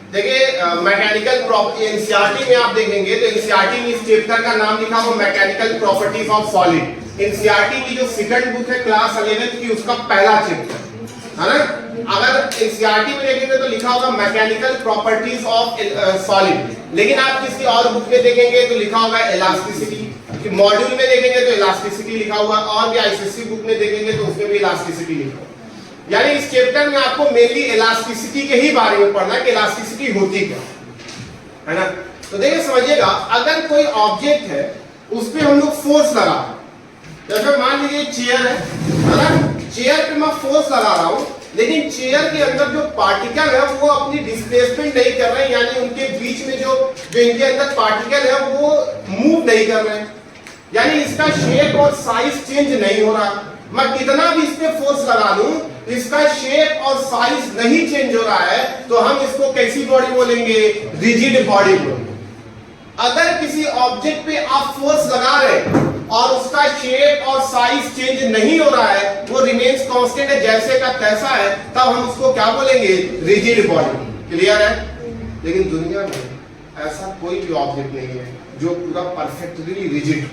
देखिए mechanical NCERT में आप देखेंगे तो एनसीईआरटी में इस चैप्टर का नाम लिखा हुआ mechanical properties of solid. NCERT की जो सेकंड बुक है क्लास 11th की, उसका पहला चैप्टर है ना। अगर एनसीईआरटी में देखेंगे तो लिखा होगा मैकेनिकल प्रॉपर्टीज ऑफ सॉलिड, लेकिन आप किसी और बुक में देखेंगे तो लिखा होगा इलास्टिसिटी। मॉड्यूल में देखेंगे तो इलास्टिसिटी लिखा हुआ, और भी आईसीएससी बुक में देखेंगे तो उसमें भी इलास्टिसिटी लिखा हुआ। यानी इस चैप्टर में आपको मेनली इलास्टिसिटी के ही बारे में पढ़ना है कि इलास्टिसिटी होती क्या है ना। तो देखिए समझिएगा, अगर कोई ऑब्जेक्ट है उस पे हम लोग फोर्स लगा रहे हैं, जैसे मान लीजिए चेयर है ना, चेयर पे मैं फोर्स लगा रहा हूं, लेकिन चेयर के अंदर जो पार्टिकल है वो अपनी डिस्प्लेसमेंट नहीं कर रहे हैं, यानी उनके बीच में जो इनके अंदर पार्टिकल है वो मूव नहीं कर रहे हैं, यानी इसका शेप और साइज चेंज नहीं हो रहा। मैं कितना भी इस पे फोर्स लगा लूं, इसका शेप और साइज नहीं चेंज हो रहा है, तो हम इसको कैसी बॉडी बोलेंगे? रिजिड बॉडी बोलेंगे। अगर किसी ऑब्जेक्ट पे आप फोर्स लगा रहे हैं और उसका शेप और साइज चेंज नहीं हो रहा है, वो रिमेन्स कांस्टेंट है, जैसे का तैसा है, तब हम उसको क्या बोलेंगे? Rigid body. क्लियर है? लेकिन दुनिया में ऐसा कोई भी ऑब्जेक्ट नहीं है जो पूरा परफेक्टली रिजिड।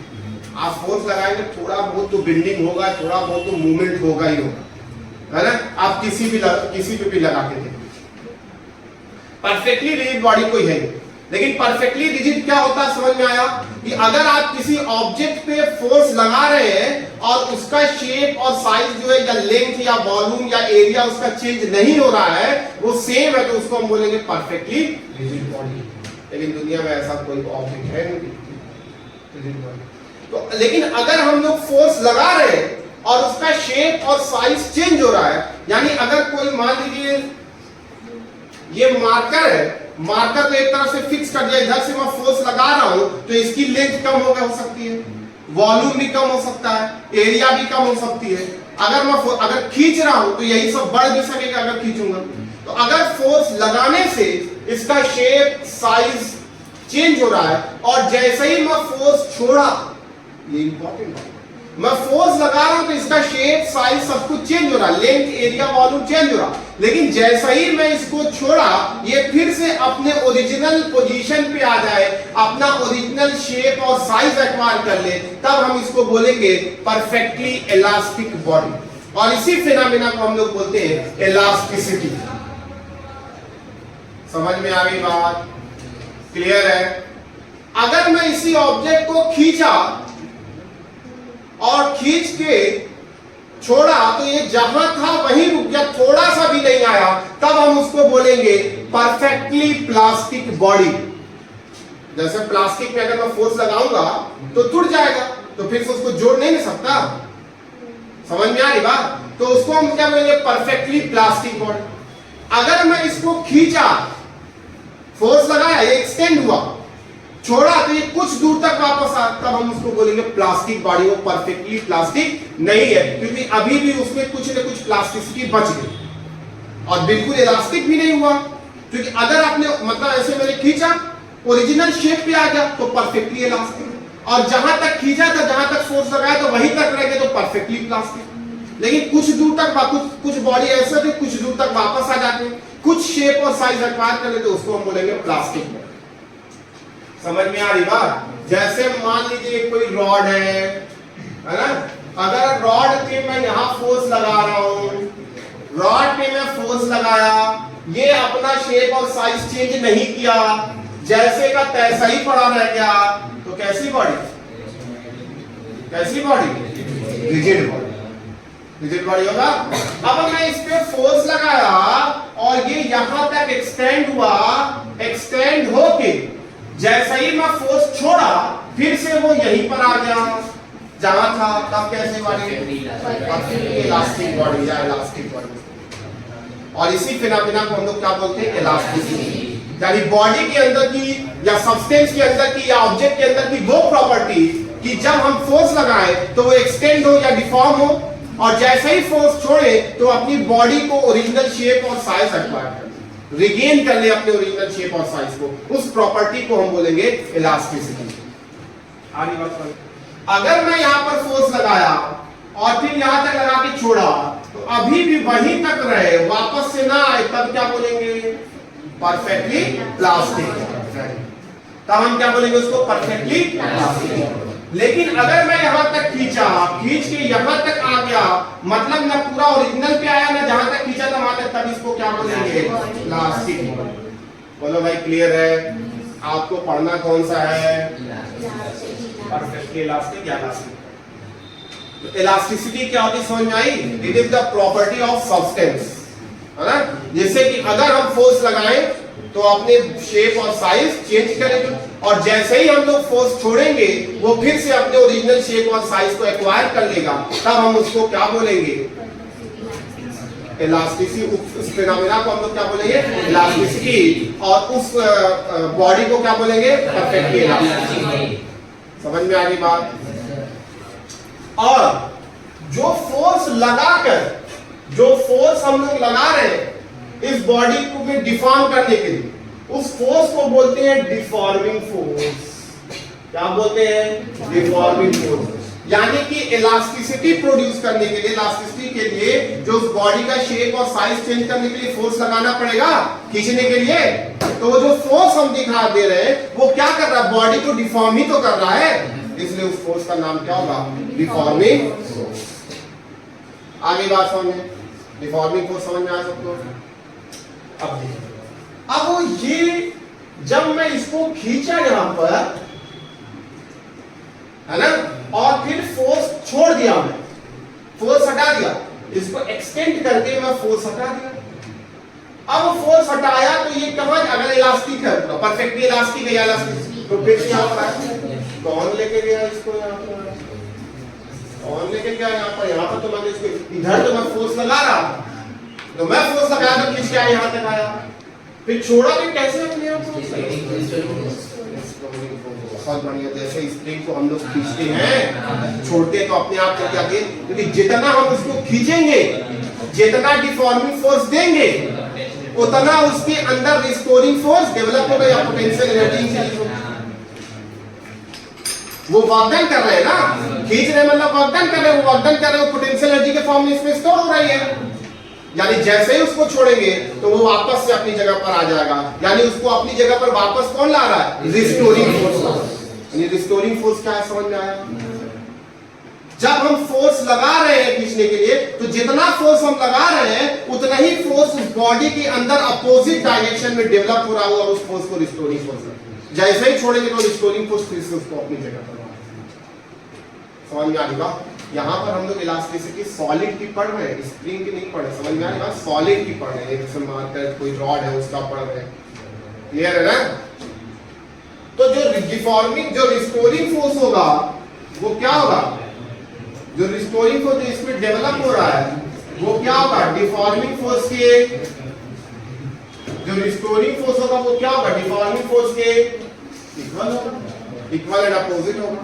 आप फोर्स लगाएंगे, थोड़ा बहुत तो बेंडिंग होगा, थोड़ा बहुत तो मूवमेंट होगा ही होगा, है ना। आप किसी पे भी लगा के देखिए, परफेक्टली रिजिड बॉडी कोई है। लेकिन परफेक्टली रिजिड क्या होता है समझ में आया? कि अगर आप किसी ऑब्जेक्ट पे फोर्स लगा रहे हैं और उसका शेप और साइज जो है, या लेंथ या वॉल्यूम या एरिया उसका चेंज नहीं हो रहा है, वो सेम है, तो उसको हम बोलेंगे परफेक्टली रिजिड बॉडी। लेकिन दुनिया में ऐसा कोई ऑब्जेक्ट है नहीं रिजिड बॉडी। तो लेकिन अगर हम लोग फोर्स लगा रहे हैं और उसका शेप और साइज चेंज हो रहा है, यानी अगर कोई मान लीजिए ये मार्कर है, मार्कर को एक तरफ से फिक्स कर दिया, इधर से मैं फोर्स लगा रहा हूं तो इसकी लेंथ कम हो सकती है, वॉल्यूम भी कम हो सकता है, एरिया भी कम हो सकती है। अगर मैं अगर खींच रहा हूं तो यही सब बढ़ भी सकेगा अगर खींचूंगा। तो अगर फोर्स लगाने से इसका शेप साइज चेंज हो रहा है, और जैसे ही मैं फोर्स छोड़ा, ये इंपॉर्टेंट है, मैं फोर्स लगा रहा हूं तो इसका शेप साइज सब कुछ चेंज हो रहा है, लेंथ एरिया वॉल्यूम चेंज हो रहा, लेकिन जैसा ही मैं इसको छोड़ा, ये फिर से अपने ओरिजिनल पोजीशन पे आ जाए, अपना ओरिजिनल शेप और साइज एक्वायर कर ले, तब हम इसको बोलेंगे परफेक्टली इलास्टिक बॉडी। और इसी फिनोमेना को हम लोग बोलते हैं इलास्टिसिटी। समझ में आ गई बात? क्लियर है? अगर मैं इसी ऑब्जेक्ट को खींचा और खींच के छोड़ा तो ये जहां था वहीं रुक गया, थोड़ा सा भी नहीं आया, तब हम उसको बोलेंगे परफेक्टली प्लास्टिक बॉडी। जैसे प्लास्टिक में अगर मैं फोर्स लगाऊंगा तो टूट जाएगा, तो फिर से उसको जोड़ नहीं सकता। समझ में आ रही बात? तो उसको हम क्या बोलेंगे? Perfectly plastic body. अगर मैं इसको खींचा, फोर्स लगाया, ये एक्सटेंड हुआ, छोड़ा तो ये कुछ दूर तक वापस आ, तब हम उसको बोलेंगे प्लास्टिक बॉडी। वो परफेक्टली प्लास्टिक नहीं है, क्योंकि अभी भी उसमें कुछ न कुछ प्लास्टिसिटी बच गई और बिल्कुल इलास्टिक भी नहीं हुआ। क्योंकि अगर आपने मतलब ऐसे मैंने खींचा, ओरिजिनल शेप पे आ गया तो परफेक्टली इलास्टिक, और जहां तक खींचा था, जहां तक फोर्स लगाया तो वहीं तक रह गए तो परफेक्टली प्लास्टिक। लेकिन कुछ दूर तक कुछ बॉडी ऐसे थे, कुछ दूर तक वापस आ जाते, कुछ शेप और साइज एक्वायर कर लेते, उसको हम बोलेंगे प्लास्टिक। समझ में आ रही बात? जैसे मान लीजिए कोई रॉड है ना, अगर रॉड पे मैं यहां फोर्स लगा रहा हूं, रॉड पे मैं फोर्स लगाया, ये अपना शेप और साइज चेंज नहीं किया, जैसे का तैसा ही पड़ा रह गया, तो कैसी बॉडी? कैसी body? Rigid body. Rigid body होगा। अब मैं इस पे फोर्स लगाया और ये यहां तक एक्सटेंड हुआ, एक्सटेंड होके जैसा ही मैं फोर्स छोड़ा, फिर से वो यहीं पर आ गया जहां था, तब कैसे बॉडी? इलास्टिक बॉडी या इलास्टिक बॉडी। और इसी फिनोमेना को हम लोग क्या बोलते हैं? इलास्टिसिटी। यानी बॉडी के अंदर की या सब्सटेंस के अंदर की या ऑब्जेक्ट के अंदर की वो प्रॉपर्टी कि जब हम फोर्स लगाए तो वो एक्सटेंड हो या डिफॉर्म हो, और जैसे ही फोर्स छोड़े तो अपनी बॉडी को ओरिजिनल शेप और साइज एक्वायर कर, रिगेन कर ले अपने ओरिजिनल शेप और साइज को। उस प्रॉपर्टी को हम बोलेंगे इलास्टिसिटी। आगे बात करें, अगर मैं यहां पर फोर्स लगाया और फिर यहां तक लगा के छोड़ा, तो अभी भी वहीं तक रहे, वापस से ना आए, तब क्या बोलेंगे? Perfectly plastic. तब हम क्या बोलेंगे उसको? Perfectly plastic. लेकिन अगर मैं यहां तक खींचा, खींच के यहां तक आ गया, मतलब ना पूरा ओरिजिनल पे आया ना जहां तक खींचा था वहां तक, तब इसको क्या बोलेंगे? प्लास्टिक। बोलो भाई क्लियर है? आपको पढ़ना कौन सा है? परफेक्टली इलास्टिक या इलास्टिक। तो इलास्टिसिटी क्या होती है समझ में आई? It is the property of substance, है ना? जैसे कि अगर हम फोर्स लगाएं तो अपने शेप और साइज चेंज करेंगे, और जैसे ही हम लोग फोर्स छोड़ेंगे वो फिर से अपने ओरिजिनल शेप और साइज को एक्वायर कर लेगा, तब हम उसको क्या बोलेंगे? इलास्टिसिटी। उस फिनोमेना को हम लोग क्या बोलेंगे? इलास्टिसिटी। और उस बॉडी को क्या बोलेंगे? Perfectly elastic. समझ में आ गई बात? और जो फोर्स लगाकर, जो फोर्स हम लोग लगा रहे हैं इस बॉडी को भी डिफॉर्म करने के लिए, उस फोर्स को बोलते हैं डिफॉर्मिंग फोर्स। क्या बोलते हैं? Deforming force. यानी कि इलास्टिसिटी प्रोड्यूस करने के लिए, इलास्टिसिटी के लिए जो उस बॉडी का शेप और साइज चेंज करने के लिए फोर्स लगाना पड़ेगा खींचने के लिए, तो जो फोर्स हम दिखा दे रहे हैं वो क्या कर रहा है? बॉडी को डिफॉर्म ही तो कर रहा है, इसलिए उस फोर्स का नाम क्या होगा? Deforming force. आगे बात समझ में? डिफॉर्मिंग फोर्स समझ में आ सबको? अब ये जब मैं इसको खींचा यहां पर, है ना, और फिर फोर्स छोड़ दिया, मैं फोर्स हटा दिया, इसको एक्सटेंड करके मैं फोर्स हटा दिया। अब फोर्स हटाया तो ये कहां? अगर इलास्टिक है तो परफेक्टली इलास्टिक है या इलास्टिक, तो फिर क्या होता है? कौन लेके गया इसको यहां पर? कौन लेके गया यहां पर? यहां पर तो मैं इसको इधर तो मैं फोर्स लगा रहा, तो मैं फोर्स लगाया तो खींच के आया, यहां तक आया, फिर छोड़ा भी कैसे अपने आप को? बहुत बढ़िया। जैसे स्प्रिंग को हम लोग खींचते हैं, छोड़ते तो अपने आप चल जाते, क्योंकि जितना हम उसको खींचेंगे, जितना डिफॉर्मिंग फोर्स देंगे, उतना उसके अंदर रिस्टोरिंग फोर्स डेवलप होगा या पोटेंशियल एनर्जी इंक्रीज होगी। वो वर्कडन कर रहे हैं ना, खींच रहे मतलब वर्कडन कर रहे हैं, वो वर्कडन कर रहे हैं, पोटेंशियल एनर्जी के फॉर्म में इसमें स्टोर हो रही है। यानी जैसे ही उसको छोड़ेंगे तो वो वापस से अपनी जगह पर आ जाएगा, यानी उसको अपनी जगह पर वापस कौन ला रहा है? Restoring force. यानी रिस्टोरिंग फोर्स क्या है समझ में आया? जब हम फोर्स लगा रहे हैं खींचने के लिए, तो जितना फोर्स हम लगा रहे हैं उतना ही फोर्स उस बॉडी के अंदर अपोजिट डायरेक्शन में डेवलप हो रहा होगा, उस फोर्स को रिस्टोरिंग फोर्स। जैसे ही छोड़ेंगे तो रिस्टोरिंग फोर्स फिर से उसको अपनी जगह पर। समझ में आ गया? यहाँ पर हम लोग इलास्टिसिटी सॉलिड की पढ़ रहे हैं, स्प्रिंग की नहीं पढ़ रहे। समझ में आ रहा है? सॉलिड की पढ़ रहे हैं, जैसे मार्कर कोई रॉड है उसका पढ़ रहे हैं। क्लियर है ना? तो जो डिफॉर्मिंग, जो रिस्टोरिंग फोर्स होगा वो क्या होगा? जो रिस्टोरिंग फोर्स जो इसमें डेवलप हो रहा है वो क्या होगा? डिफॉर्मिंग फोर्स के, जो रिस्टोरिंग फोर्स होगा वो क्या होगा? डिफॉर्मिंग फोर्स के इक्वल होगा, इक्वल एंड अपोजिट होगा।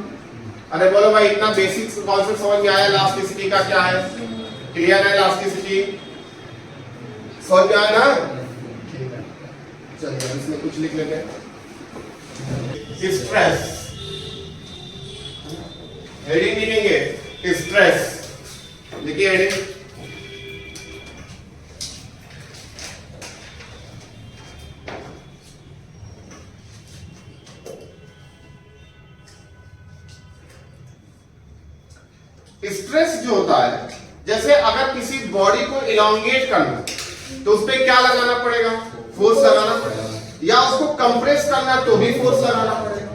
अरे बोलो भाई, इतना बेसिक कॉन्सेप्ट समझ में आया? इलास्टिसिटी का क्या है? क्लियर है? इलास्टिसिटी समझ में आया ना? चलिए इसमें कुछ लिख लेते हैं। स्ट्रेस, हेडिंग लिखेंगे स्ट्रेस, लिखिए हेडिंग। स्ट्रेस जो होता है, जैसे अगर किसी बॉडी को इलोंगेट करना तो उस पर क्या लगाना पड़ेगा? फोर्स लगाना पड़ेगा, या उसको कंप्रेस करना तो भी फोर्स लगाना पड़ेगा।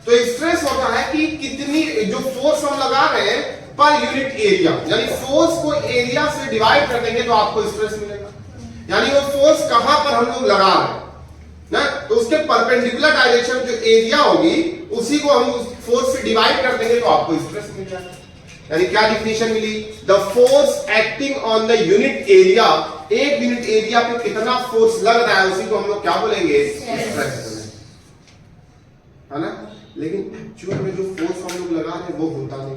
तो स्ट्रेस होता है कि कितनी, जो फोर्स हम लगा रहे हैं पर यूनिट एरिया, यानी फोर्स को एरिया से डिवाइड कर देंगे तो आपको स्ट्रेस मिलेगा। यानी वो फोर्स कहां पर हम लोग लगा रहे हैं ना, तो उसके परपेंडिकुलर डायरेक्शन जो एरिया होगी उसी को हम उस फोर्स से डिवाइड कर देंगे तो आपको स्ट्रेस मिल जाएगा। यानी क्या डिफिनेशन मिली? The force acting on the unit area, एक यूनिट एरिया पे कितना फोर्स लग रहा है उसी को हम लोग क्या बोलेंगे? स्ट्रेस, है ना? लेकिन एक्चुअल में जो फोर्स हम लोग लगा रहे हैं वो होता नहीं।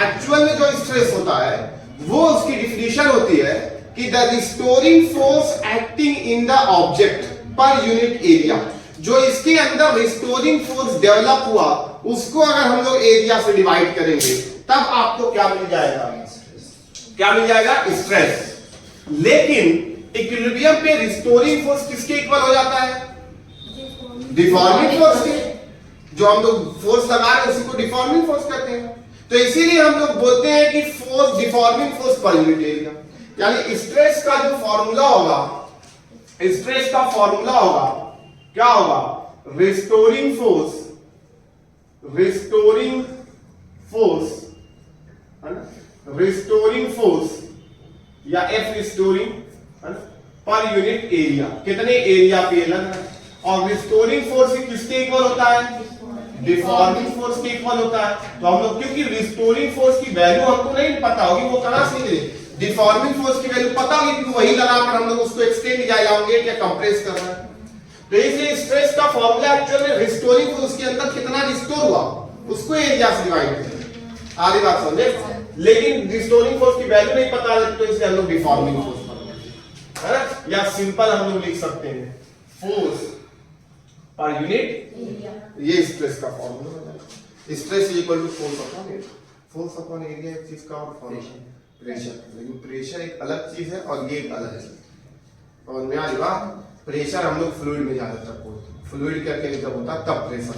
एक्चुअल में जो स्ट्रेस होता है वो, उसकी डिफिनेशन होती है कि the restoring force acting in the object per unit area. जो इसके अंदर रिस्टोरिंग फोर्स डेवलप हुआ उसको अगर हम लोग एरिया से डिवाइड करेंगे तब आपको क्या मिल जाएगा? क्या मिल जाएगा? स्ट्रेस। लेकिन इक्विलिब्रियम पे रिस्टोरिंग फोर्स किसके इक्वल हो जाता है? डिफॉर्मिंग फोर्स के। जो हम लोग फोर्स लगा रहे हैं उसी को डिफॉर्मिंग फोर्स कहते हैं। तो इसीलिए हम लोग बोलते हैं कि force deforming force per unit area, यानी स्ट्रेस का जो फॉर्मूला होगा, स्ट्रेस का फॉर्मूला होगा क्या होगा? रिस्टोरिंग फोर्स है ना, रिस्टोरिंग फोर्स या एफ रिस्टोरिंग है ना पर यूनिट एरिया, कितने एरिया पे लग रहा है। और रिस्टोरिंग फोर्स किसके इक्वल होता है? डिफॉर्मिंग फोर्स के इक्वल होता है। तो हम लोग क्योंकि रिस्टोरिंग फोर्स की वैल्यू हमको नहीं पता होगी, वो कहां से मिले? डिफॉर्मिंग फोर्स की वैल्यू पता होगी कि वही लगाकर हम लोग उसको एक्सटेंड जाएंगे या कंप्रेस कर रहे हैं। तो इसलिए स्ट्रेस का फॉर्मूला एक्चुअल में रिस्टोरिंग फोर्स के अंदर कितना रिस्टोर हुआ उसको एरिया से डिवाइड करते। आधी बात समझे? लेकिन रिस्टोरिंग फोर्स की वैल्यू नहीं पता है, तो इसलिए हम लोग डिफॉर्मिंग फोर्स है ना, या सिंपल हम लोग लिख सकते हैं फोर्स पर यूनिट। ये स्ट्रेस का फॉर्मूला है। Stress equal to force upon area. Force upon area एक चीज का और फॉर्मूला प्रेशर, लेकिन प्रेशर एक अलग चीज है और ये एक अलग चीज। और मैं आएगा प्रेशर हम लोग फ्लूइड में ज्यादातर बोलते हैं, फ्लूइड करके जब होता है तब प्रेशर।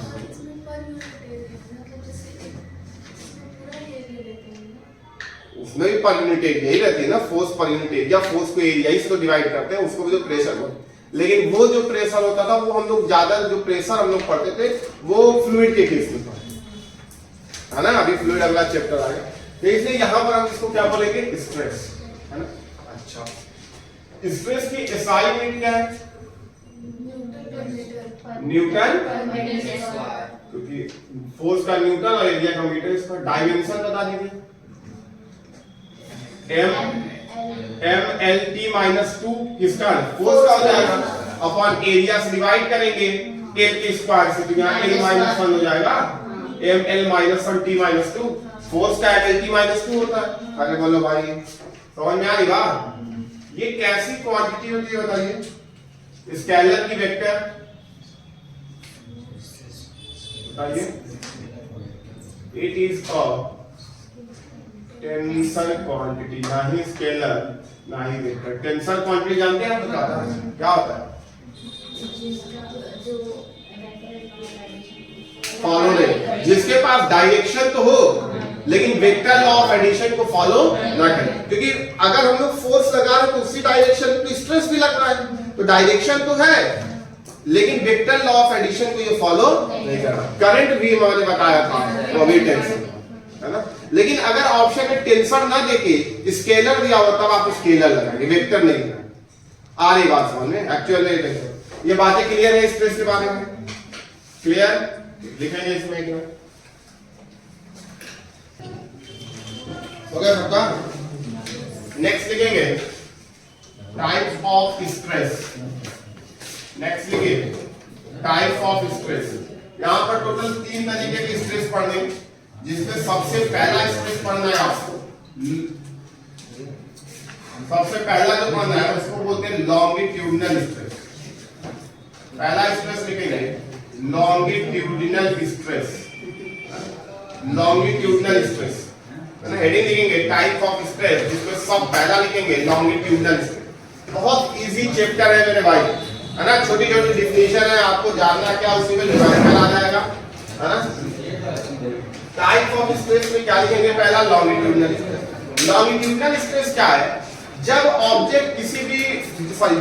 उसमें भी पर यूनिट एरिया ही रहती है ना, force per unit area, force को एरिया ही से डिवाइड करते हैं, उसको भी जो प्रेशर होता है। लेकिन वो जो प्रेशर होता था वो हम लोग ज्यादा जो प्रेशर हम लोग पढ़ते थे वो फ्लूइड के केस में पढ़ते है ना। अभी फ्लूइड अगला चैप्टर आएगा, तो इसलिए यहां पर हम इसको क्या बोलेंगे? स्ट्रेस है ना। अच्छा, स्ट्रेस की एसआई यूनिट क्या है? न्यूटन, क्योंकि फोर्स का न्यूटन और एरिया का मीटर। इसका डायमेंशन बता दीजिए। एम एल टी माइनस 2 किसका? फोर्स का हो जाएगा, अपॉन एरिया से डिवाइड करेंगे एल के स्क्वायर से, तो यहाँ एल माइनस 1 हो जाएगा, M L minus 1 T minus 2। Force का एल टी माइनस 2 होता है। अरे बोलो भाई समझ में आ रही बात? ये कैसी क्वांटिटी होती है बताइए? स्केलर की वेक्टर बताइए। It is a tensor quantity, ना ही स्केलर ना ही वेक्टर। टेंसर क्वांटिटी जानते हैं आप? बताता है क्या होता है? फॉलो नहीं, जिसके पास डायरेक्शन तो हो लेकिन वेक्टर लॉ ऑफ एडिशन को फॉलो ना करें। क्योंकि अगर हम लोग फोर्स लगा रहे तो उसी डायरेक्शन में स्ट्रेस भी लग रहा है, तो डायरेक्शन तो है लेकिन वेक्टर लॉ ऑफ एडिशन को ये फॉलो नहीं कर रहा। करंट भी मैंने बताया था, वो भी टेंसर है ना। लेकिन अगर ऑप्शन में टेंसर ना देके स्केलर दिया हो तब आप स्केलर लगाएंगे, वेक्टर नहीं लगाएंगे। आ रही बात समझ में? एक्चुअल में टेंसर। ये बातें क्लियर है स्ट्रेस के बारे में? क्लियर? लिखेंगे इसमें एक बार हो गया सबका? नेक्स्ट लिखेंगे टाइप्स ऑफ स्ट्रेस। नेक्स्ट लिखिए टाइप्स ऑफ स्ट्रेस। यहां पर टोटल 3 तरीके के स्ट्रेस पढ़ने, जिसमें सबसे पहला स्ट्रेस पढ़ना है आपको। सबसे पहला जो पढ़ना है उसको बोलते हैं लॉन्गिट्यूडिनल स्ट्रेस। पहला स्ट्रेस लिखेंगे longitudinal stress. Longitudinal stress heading लिखेंगे टाइप ऑफ स्ट्रेस, जिसमें सब पहला लिखेंगे लॉन्गिट्यूडिनल स्ट्रेस। बहुत इजी चैप्टर है मेरे भाई, है ना। छोटी छोटी डिफिनेशन है, आपको जानना क्या उसी में न्यूमेरिकल आ जाएगा, है ना। टाइप ऑफ स्ट्रेस में क्या लिखेंगे? पहला लॉन्गिट्यूडिनल स्ट्रेस। लॉन्गिट्यूडिनल स्ट्रेस क्या है? जब ऑब्जेक्ट किसी भी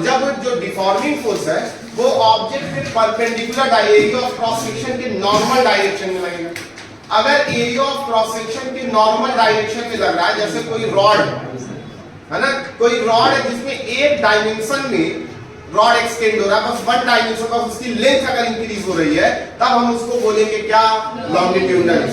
जब जो डिफॉर्मिंग फोर्स है वो ऑब्जेक्ट के perpendicular area of cross section के नॉर्मल डायरेक्शन में लगेगा। अगर एरिया ऑफ क्रॉस सेक्शन के नॉर्मल डायरेक्शन में लग रहा है, जैसे कोई रॉड है ना, कोई रॉड है जिसमें एक डायमेंशन में रॉड एक्सटेंड हो रहा है, बस वन डायमेंशन का उसकी लेंथ अगर इंक्रीज हो रही है तब हम उसको बोलेंगे क्या? लॉन्गिट्यूडिनल।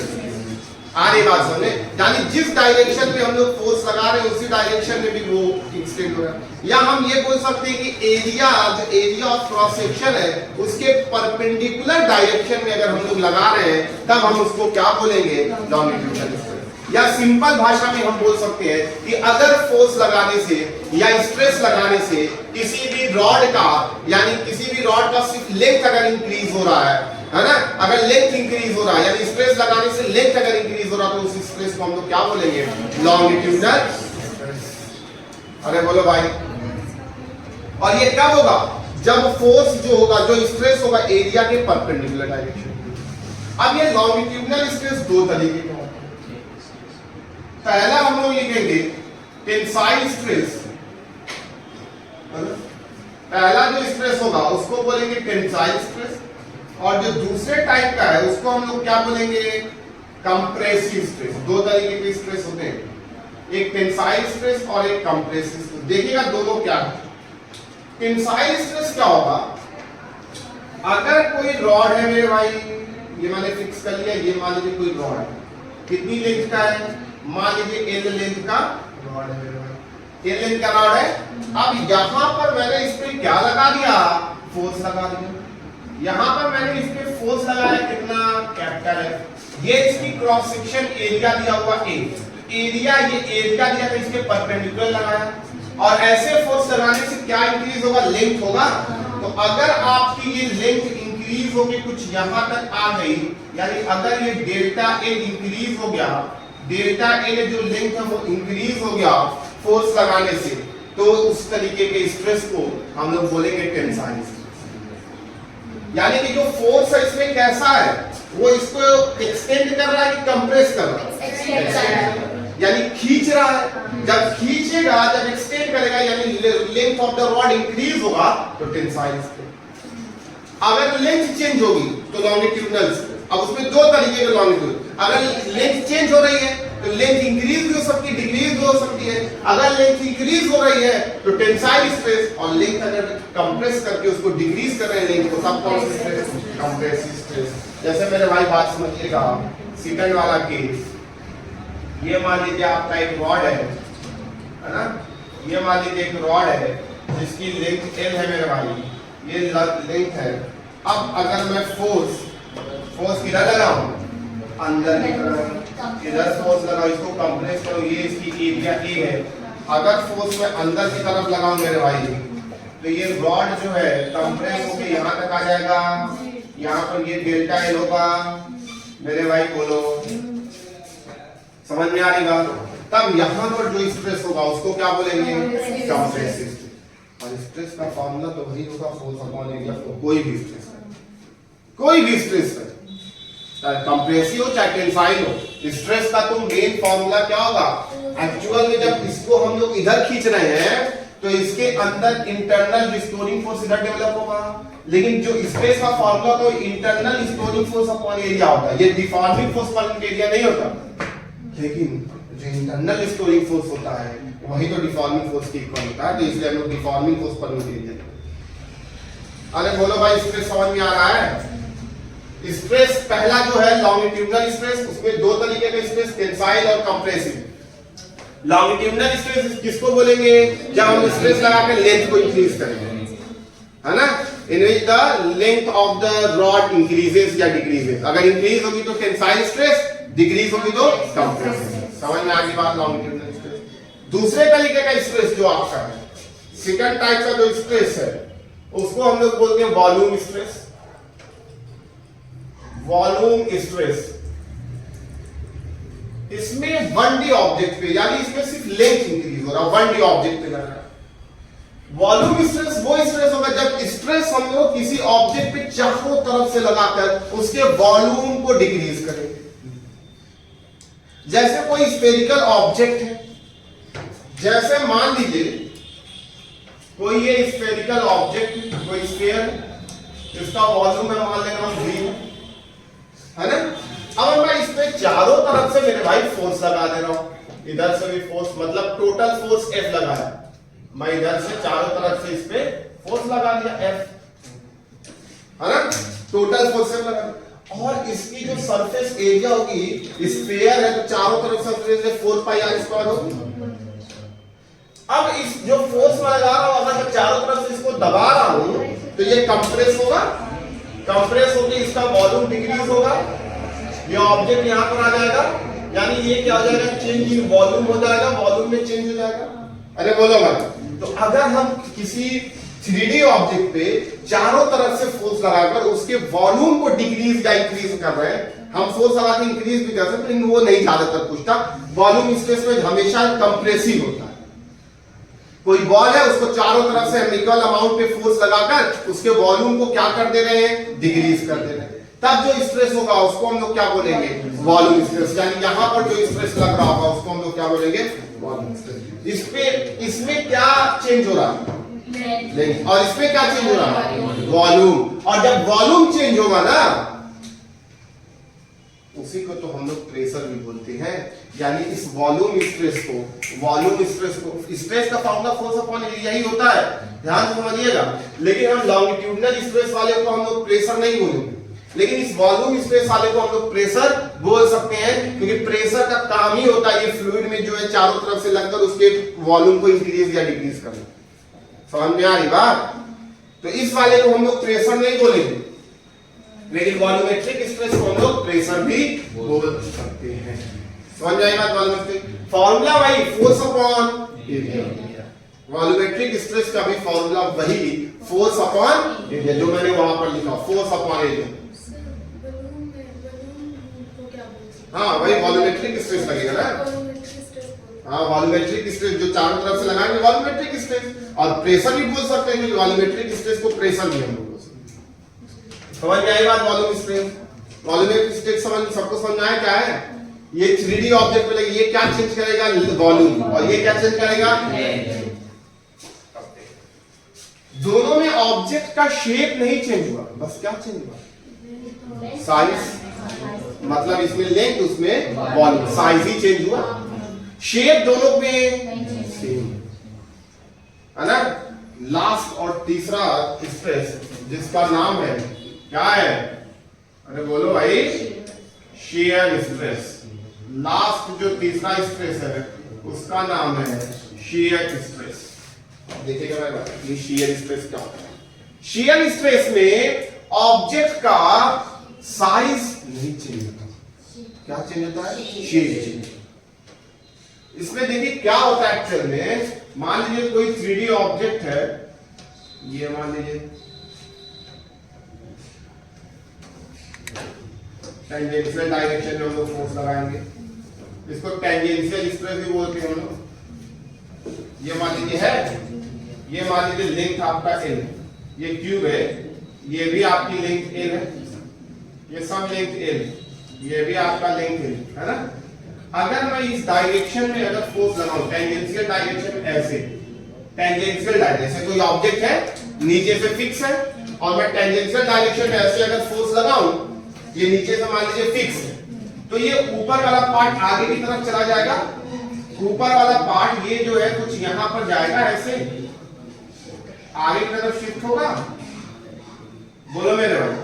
आ रही बात समझे? यानी जिस डायरेक्शन में हम लोग फोर्स लगा रहे हैं उसी डायरेक्शन में भी वो एक्सटेंड हो रहा है। या हम ये बोल सकते हैं कि एरिया जो एरिया ऑफ क्रॉस सेक्शन है उसके परपेंडिकुलर डायरेक्शन में अगर हम लोग लगा रहे हैं तब हम उसको क्या बोलेंगे? Longitudinal stress. या सिंपल भाषा में हम बोल सकते हैं कि अगर फोर्स लगाने से या स्ट्रेस लगाने से किसी भी रॉड का, यानी किसी भी रॉड का सिर्फ लेंथ अगर इंक्रीज हो रहा है ना, अगर लेंथ इंक्रीज हो रहा है यानी स्ट्रेस लगाने से लेंथ अगर इंक्रीज हो रहा है तो उस स्ट्रेस को हम लोग क्या बोलेंगे? लॉन्गिट्यूडिनल। अरे बोलो भाई और ये कब होगा? जब फोर्स जो होगा, जो स्ट्रेस होगा एरिया के परपेंडिकुलर डायरेक्शन। अब ये लॉन्गिट्यूडिनल स्ट्रेस दो तरीके का होता है। पहला हम लोग लिखेंगे टेंसाइल स्ट्रेस। पहला जो स्ट्रेस होगा उसको बोलेंगे टेंसाइल स्ट्रेस, और जो दूसरे टाइप का है उसको हम लोग क्या बोलेंगे? Compressive stress. दो तरीके के स्ट्रेस होते हैं, एक टेंसाइल स्ट्रेस और एक कंप्रेसिव स्ट्रेस। देखिएगा दोनों क्या है। टेंसाइल स्ट्रेस क्या होगा? अगर कोई रॉड है मेरे भाई, ये मैंने फिक्स कर लिया, ये मान लीजिए कोई रॉड है, कितनी लेंथ का है? मान लीजिए L लेंथ का रॉड है मेरे भाई, L लेंथ का रॉड है। अब यहां पर मैंने इस पे क्या लगा दिया? फोर्स लगा दिया। यहां पर मैंने इस पे फोर्स लगाया, कितना? कैपिटल है। ये इसकी क्रॉस सेक्शन एरिया दिया हुआ A, एरिया, ये एरिया दिया था, इसके परपेंडिकुलर लगाया, और ऐसे फोर्स लगाने से क्या इंक्रीज होगा? लेंथ होगा। तो अगर आपकी ये लेंथ इंक्रीज होके कुछ यहां तक आ गई, यानी अगर ये डेल्टा L इंक्रीज हो गया, डेल्टा L जो लेंथ है वो इंक्रीज हो गया फोर्स लगाने से, तो उस तरीके के स्ट्रेस को हम लोग बोलेंगे टेंसाइल स्ट्रेस। यानी कि जो फोर्स है इसमें कैसा है? वो इसको एक्सटेंड कर रहा है कि कंप्रेस कर रहा है? यानी खींच रहा है। जब खींचेगा, जब एक्सटेंड करेगा, यानी length of the rod increase होगा, तो टेंसाइल स्ट्रेस। अगर लेंथ चेंज होगी तो लॉन्गिट्यूडिनल स्ट्रेस। अब उसमें दो तरीके के लॉन्गिट्यूड, अगर लेंथ चेंज हो रही है तो लेंथ इंक्रीज भी हो सकती है, डिक्रीज भी हो सकती है। अगर लेंथ इंक्रीज हो रही है तो टेंसाइल स्ट्रेस, और लेंथ अगर कंप्रेस करके उसको डिक्रीज कर रहे हैं लेंथ को, तब कौन सा स्ट्रेस? Compressive stress. जैसे मेरे भाई बात समझिएगा, सेकंड वाला केस, ये मान लीजिए आपका एक रॉड है ना, ये मान लीजिए एक रॉड है जिसकी लेंथ L है मेरे भाई, ये लेंथ है। अब अगर मैं फोर्स किधर लगाऊं? अंदर की तरफ, इधर फोर्स लगाओ, इसको कंप्रेस करो, ये इसकी एरिया A है। अगर फोर्स मैं अंदर की तरफ लगाऊं मेरे भाई, तो ये रॉड जो है कंप्रेस होकर यहां तक आ जाएगा, यहां पर ये डेल्टा L होगा। मेरे भाई बोलो, समझ में आ रही बात? तब यहां पर जो स्ट्रेस होगा उसको क्या बोलेंगे? Compressive stress. और स्ट्रेस का फार्मूला तो वही होगा, फोर्स अपॉन एरिया। कोई भी स्ट्रेस है, चाहे कंप्रेसिव हो चाहे टेंसाइल हो, स्ट्रेस का तो मेन फार्मूला क्या होगा? एक्चुअल में जब इसको हम लोग इधर खींच रहे हैं तो इसके अंदर इंटरनल रिस्टोरिंग फोर्स इधर डेवलप होगा, लेकिन जो स्ट्रेस का फार्मूला तो internal restoring force upon area होता है, ये डिफॉर्मिंग फोर्स पर एरिया नहीं होता। लेकिन जो इंटरनल रिस्टोरिंग फोर्स होता है वही तो डिफॉर्मिंग फोर्स के इक्वल होता है, तो इसलिए हम लोग डिफॉर्मिंग फोर्स पर एरिया। अरे बोलो भाई, स्ट्रेस समझ में आ रहा है? स्ट्रेस पहला जो है लॉन्गिट्यूडिनल स्ट्रेस, उसमें दो तरीके का स्ट्रेस, टेंसाइल और कंप्रेसिव। लॉन्गिट्यूडिनल स्ट्रेस किसको बोलेंगे? जब हम स्ट्रेस लगाकर लेंथ को इंक्रीज करेंगे, है ना, in which the length of the rod increases या डिक्रीजेस। अगर इंक्रीज होगी तो टेंसाइल स्ट्रेस, डिक्रीज होगी तो कंप्रेसिव। समझ में आ गई बात? Longitudinal stress. दूसरे तरीके का स्ट्रेस जो आपका है, सेकंड टाइप का जो स्ट्रेस है, उसको हम लोग बोलते हैं वॉल्यूम स्ट्रेस। वॉल्यूम स्ट्रेस, इसमें 1D ऑब्जेक्ट पे, यानी इसमें सिर्फ लेंथ इंक्रीज हो रहा है, 1D ऑब्जेक्ट पे लग रहा है। वॉल्यूम स्ट्रेस वो स्ट्रेस होगा जब स्ट्रेस हम लोग किसी ऑब्जेक्ट पे चारों तरफ से लगाकर उसके वॉल्यूम को डिक्रीज करेंगे। जैसे कोई स्फेरिकल ऑब्जेक्ट है, जैसे मान लीजिए कोई ये स्फेरिकल ऑब्जेक्ट, कोई स्फीयर, इसका वॉल्यूम है मान लेना हम V है ना। अब मैं इस पे चारों तरफ से मेरे भाई फोर्स लगा दे रहा हूं, इधर से भी फोर्स, मतलब टोटल फोर्स F लगाया, मैं इधर से चारों तरफ से इस पे फोर्स लगा दिया F, है ना, टोटल फोर्स F लगा। और इसकी जो सरफेस एरिया होगी, स्फीयर है तो चारों तरफ से 4 पाई r स्क्वायर होगी। अब इस जो फोर्स मैं लगा रहा हूं, अगर मैं चारों तरफ से इसको दबा रहा हूं तो ये कंप्रेस होगा, कंप्रेस होकर इसका वॉल्यूम डिक्रीज होगा, ये ऑब्जेक्ट यहां पर आ जाएगा, यानी ये क्या हो जाएगा? चेंज इन वॉल्यूम हो जाएगा, वॉल्यूम में चेंज हो जाएगा। अरे बोलो भाई, तो अगर हम किसी 3D ऑब्जेक्ट पे चारों तरफ से फोर्स लगाकर उसके वॉल्यूम को डिक्रीज या इंक्रीज कर रहे हैं, हम फोर्स लगा के इंक्रीज भी कर सकते हैं, लेकिन वो नहीं ज्यादातर पूछता। वॉल्यूम स्ट्रेस में हमेशा कंप्रेसिव होता है। कोई बॉल है, उसको चारों तरफ से हम इक्वल अमाउंट पे फोर्स लगाकर उसके वॉल्यूम को क्या कर दे रहे हैं, डिक्रीज कर दे रहे हैं। तब जो स्ट्रेस होगा उसको हम लोग क्या बोलेंगे, वॉल्यूम स्ट्रेस। यानी यहां पर जो स्ट्रेस लग रहा होगा उसको हम लोग क्या बोलेंगे, वॉल्यूम स्ट्रेस। इसमें क्या चेंज हो रहा है, और इसमें क्या चेंज हो रहा है, वॉल्यूम। और जब वॉल्यूम चेंज होगा ना, उसी को तो हम लोग प्रेशर भी बोलते हैं। यानी इस वॉल्यूम स्ट्रेस को स्ट्रेस का फॉर्मूला फोर्स अपॉन एरिया ही होता है, ध्यान से समझिएगा। लेकिन हम लॉन्गिट्यूडिनल स्ट्रेस वाले को हम लोग प्रेशर नहीं बोलेंगे, लेकिन इस वॉल्यूम स्ट्रेस वाले को हम लोग प्रेशर बोल सकते हैं, क्योंकि प्रेशर का काम ही होता है ये फ्लूइड में जो है चारों तरफ से लगकर उसके वॉल्यूम को इंक्रीज या डिक्रीज करना। समझ में आ रही बात? तो इस वाले को हम लोग प्रेशर नहीं बोलेंगे, लेकिन वॉल्यूमेट्रिक स्ट्रेस को हम लोग प्रेशर भी बोल सकते हैं। समझ में आई बात? वॉल्यूमेट्रिक फॉर्मूला वही force upon area. Volumetric stress का भी फॉर्मूला वही फोर्स अपॉन एरिया, जो मैंने वहां पर लिखा, फोर्स अपॉन एरिया। हाँ, वही वॉल्यूमेट्रिक स्ट्रेस लगेगा ना। हाँ, वॉल्यूमेट्रिक स्ट्रेस जो चारों तरफ से लगाएंगे वॉल्यूमेट्रिक स्ट्रेस, और प्रेशर भी बोल सकते हैं, क्योंकि वॉल्यूमेट्रिक स्ट्रेस को प्रेशर भी हम लोग बोल सकते हैं। समझ में आई बात? वॉल्यूम स्ट्रेस, वॉल्यूमेट्रिक स्ट्रेस सबको समझ में आया क्या है? ये 3D ऑब्जेक्ट में ये क्या चेंज करेगा, वॉल्यूम, और ये क्या चेंज करेगा, दोनों में ऑब्जेक्ट का शेप नहीं चेंज हुआ, बस क्या चेंज हुआ, साइज। मतलब इसमें लेंथ, उसमें वॉल्यूम, साइज ही चेंज हुआ, शेप दोनों में सेम है ना। लास्ट और तीसरा स्ट्रेस जिसका नाम है क्या है, अरे बोलो भाई, शियर स्ट्रेस। लास्ट जो तीसरा स्ट्रेस है उसका नाम है शियर स्ट्रेस। देखिएगा भाई, ये शियर स्ट्रेस क्या होता है। शियर स्ट्रेस में ऑब्जेक्ट का साइज नहीं चेंज होता, क्या चेंज होता है, शेप चेंज। इसमें देखिए क्या होता है एक्चुअल में। मान लीजिए कोई 3D ऑब्जेक्ट है, ये मान लीजिए टेंजेंशियल डायरेक्शन में हम लोग फोर्स लगाएंगे, इसको टेंजेंशियल स्ट्रेस भी बोलते हैं हम लोग। ये मान लीजिए है, ये मान लीजिए लेंथ आपका L, ये क्यूब है, ये भी आपकी लेंथ L है, ये सब लेंथ L, ये भी आपका लेंथ L है ना। अगर मैं इस डायरेक्शन में अगर फोर्स लगाऊं, टेंजेंशियल डायरेक्शन में ऐसे, टेंजेंशियल डायरेक्शन, कोई ऑब्जेक्ट है नीचे से फिक्स है, और मैं टेंजेंशियल डायरेक्शन में ऐसे अगर फोर्स लगाऊं, ये नीचे से मान लीजिए फिक्स है, तो ये ऊपर वाला पार्ट आगे की तरफ चला जाएगा। ऊपर वाला पार्ट ये जो है कुछ यहां पर जाएगा, ऐसे आगे की तरफ शिफ्ट होगा। बोलो मेरे भाई,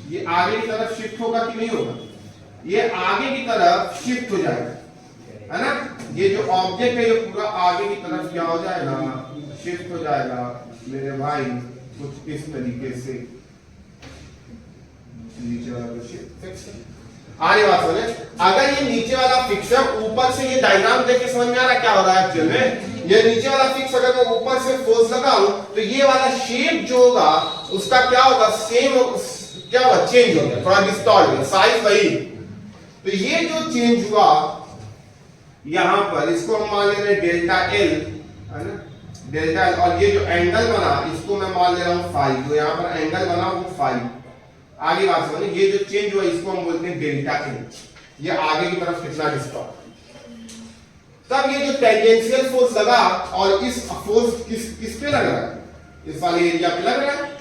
ये आगे की तरफ शिफ्ट होगा कि नहीं होगा? ये आगे की तरफ शिफ्ट हो जाएगा, है ना। ये जो ऑब्जेक्ट है ये पूरा आगे की तरफ क्या हो जाएगा, शिफ्ट हो जाएगा मेरे भाई, कुछ इस तरीके से। नीचे वाला शिफ्ट फिक्स है, आगे बात सुने। अगर ये नीचे वाला फिक्स है, ऊपर से ये डायग्राम देख के समझ में आ रहा है क्या हो रहा है एक्चुअल में। ये नीचे वाला फिक्स, अगर मैं ऊपर से फोर्स लगाऊं तो ये वाला शेप जो होगा उसका क्या होगा, सेम क्या होगा, चेंज हो गया, थोड़ा डिस्टॉर्ट हो गया, साइज वही। तो ये जो चेंज हुआ यहां पर, इसको हम मान ले रहे हैं डेल्टा L, है ना, डेल्टा L। और ये जो एंगल बना इसको मैं मान ले रहा हूं फाई, जो यहां पर एंगल बना वो फाई। आगे बात समझिए, ये जो चेंज हुआ इसको हम बोलते हैं डेल्टा L। ये आगे की तरफ कितना डिस्टॉर्ट। तब ये जो टेंजेंशियल फोर्स लगा, और इस फोर्स किस पे लग रहा है, इस वाले एरिया पे लग रहा है,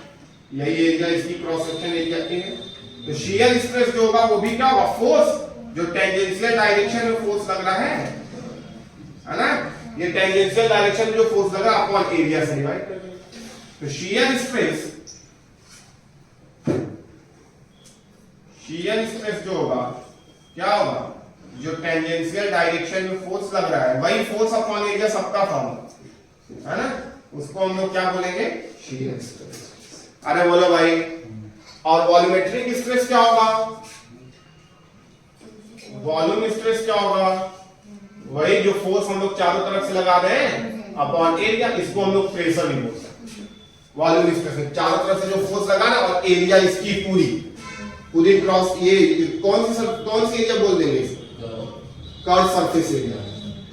यही एरिया इसकी क्रॉस सेक्शन एरिया के है। तो शियर स्ट्रेस जो होगा वो भी क्या होगा, फोर्स जो टेंजेंशियल डायरेक्शन में फोर्स लग रहा है ना, ये टेंजेंशियल डायरेक्शन में जो फोर्स लगा अपॉन एरिया से डिवाइड कर देंगे। तो शियर स्ट्रेस जो होगा क्या होगा, जो टेंजेंशियल डायरेक्शन में फोर्स लग रहा है वही फोर्स अपॉन एरिया सबका फॉर्मूला है ना, उसको हम लोग क्या बोलेंगे, शियर स्ट्रेस। अरे बोलो भाई, और वॉल्यूमेट्रिक स्ट्रेस क्या होगा, वॉल्यूम स्ट्रेस क्या होगा, वही जो फोर्स हम लोग चारों तरफ से लगा रहे हैं अपॉन एरिया, इसको हम लोग प्रेशर भी बोल सकते हैं। वॉल्यूम स्ट्रेस में चारों तरफ से जो फोर्स लगाना, और एरिया इसकी पूरी क्रॉस, ये कौन सी एरिया बोल देंगे इसको, कर्व सरफेस एरिया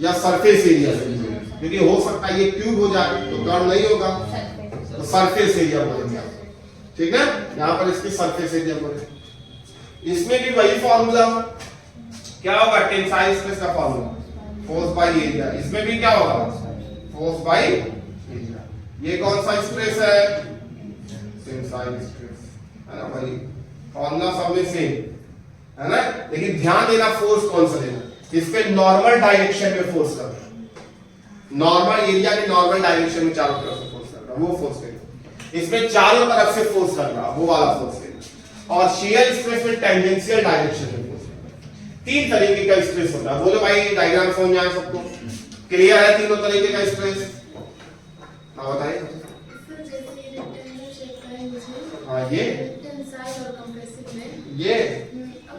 या सरफेस एरिया से क्योंकि हो सकता है ये क्यूब हो जाए तो कर्व नहीं होगा, तो सरफेस एरिया बोलेंगे आप, ठीक है। यहाँ पर इसकी सरफेस एरिया बोलेंगे। इसमें भी वही फॉर्मूला क्या होगा, टेंसाइल स्ट्रेस का फॉर्मूला फोर्स बाय एरिया। इसमें भी क्या होगा, फोर्स बाय एरिया। ये कौन सा स्ट्रेस है, टेंसाइल स्ट्रेस, है ना भाई, फॉर्मूला सब में सेम है ना। लेकिन ध्यान देना फोर्स कौन सा लेना, इस पे नॉर्मल डायरेक्शन में फोर्स करना, नॉर्मल एरिया के नॉर्मल डायरेक्शन में चारों तरफ से फोर्स करना, वो फोर्स करना। इसमें चारों तरफ से फोर्स करना, वो वाला फोर्स करना। और शियर स्ट्रेस में टेंजेंशियल डायरेक्शन में फोर्स करना। तीन तरीके का स्ट्रेस होता है। बोलो भाई डायग्राम समझ में आया सबको, क्लियर है तीनों तरीके का स्ट्रेस? हाँ बताइए। हाँ ये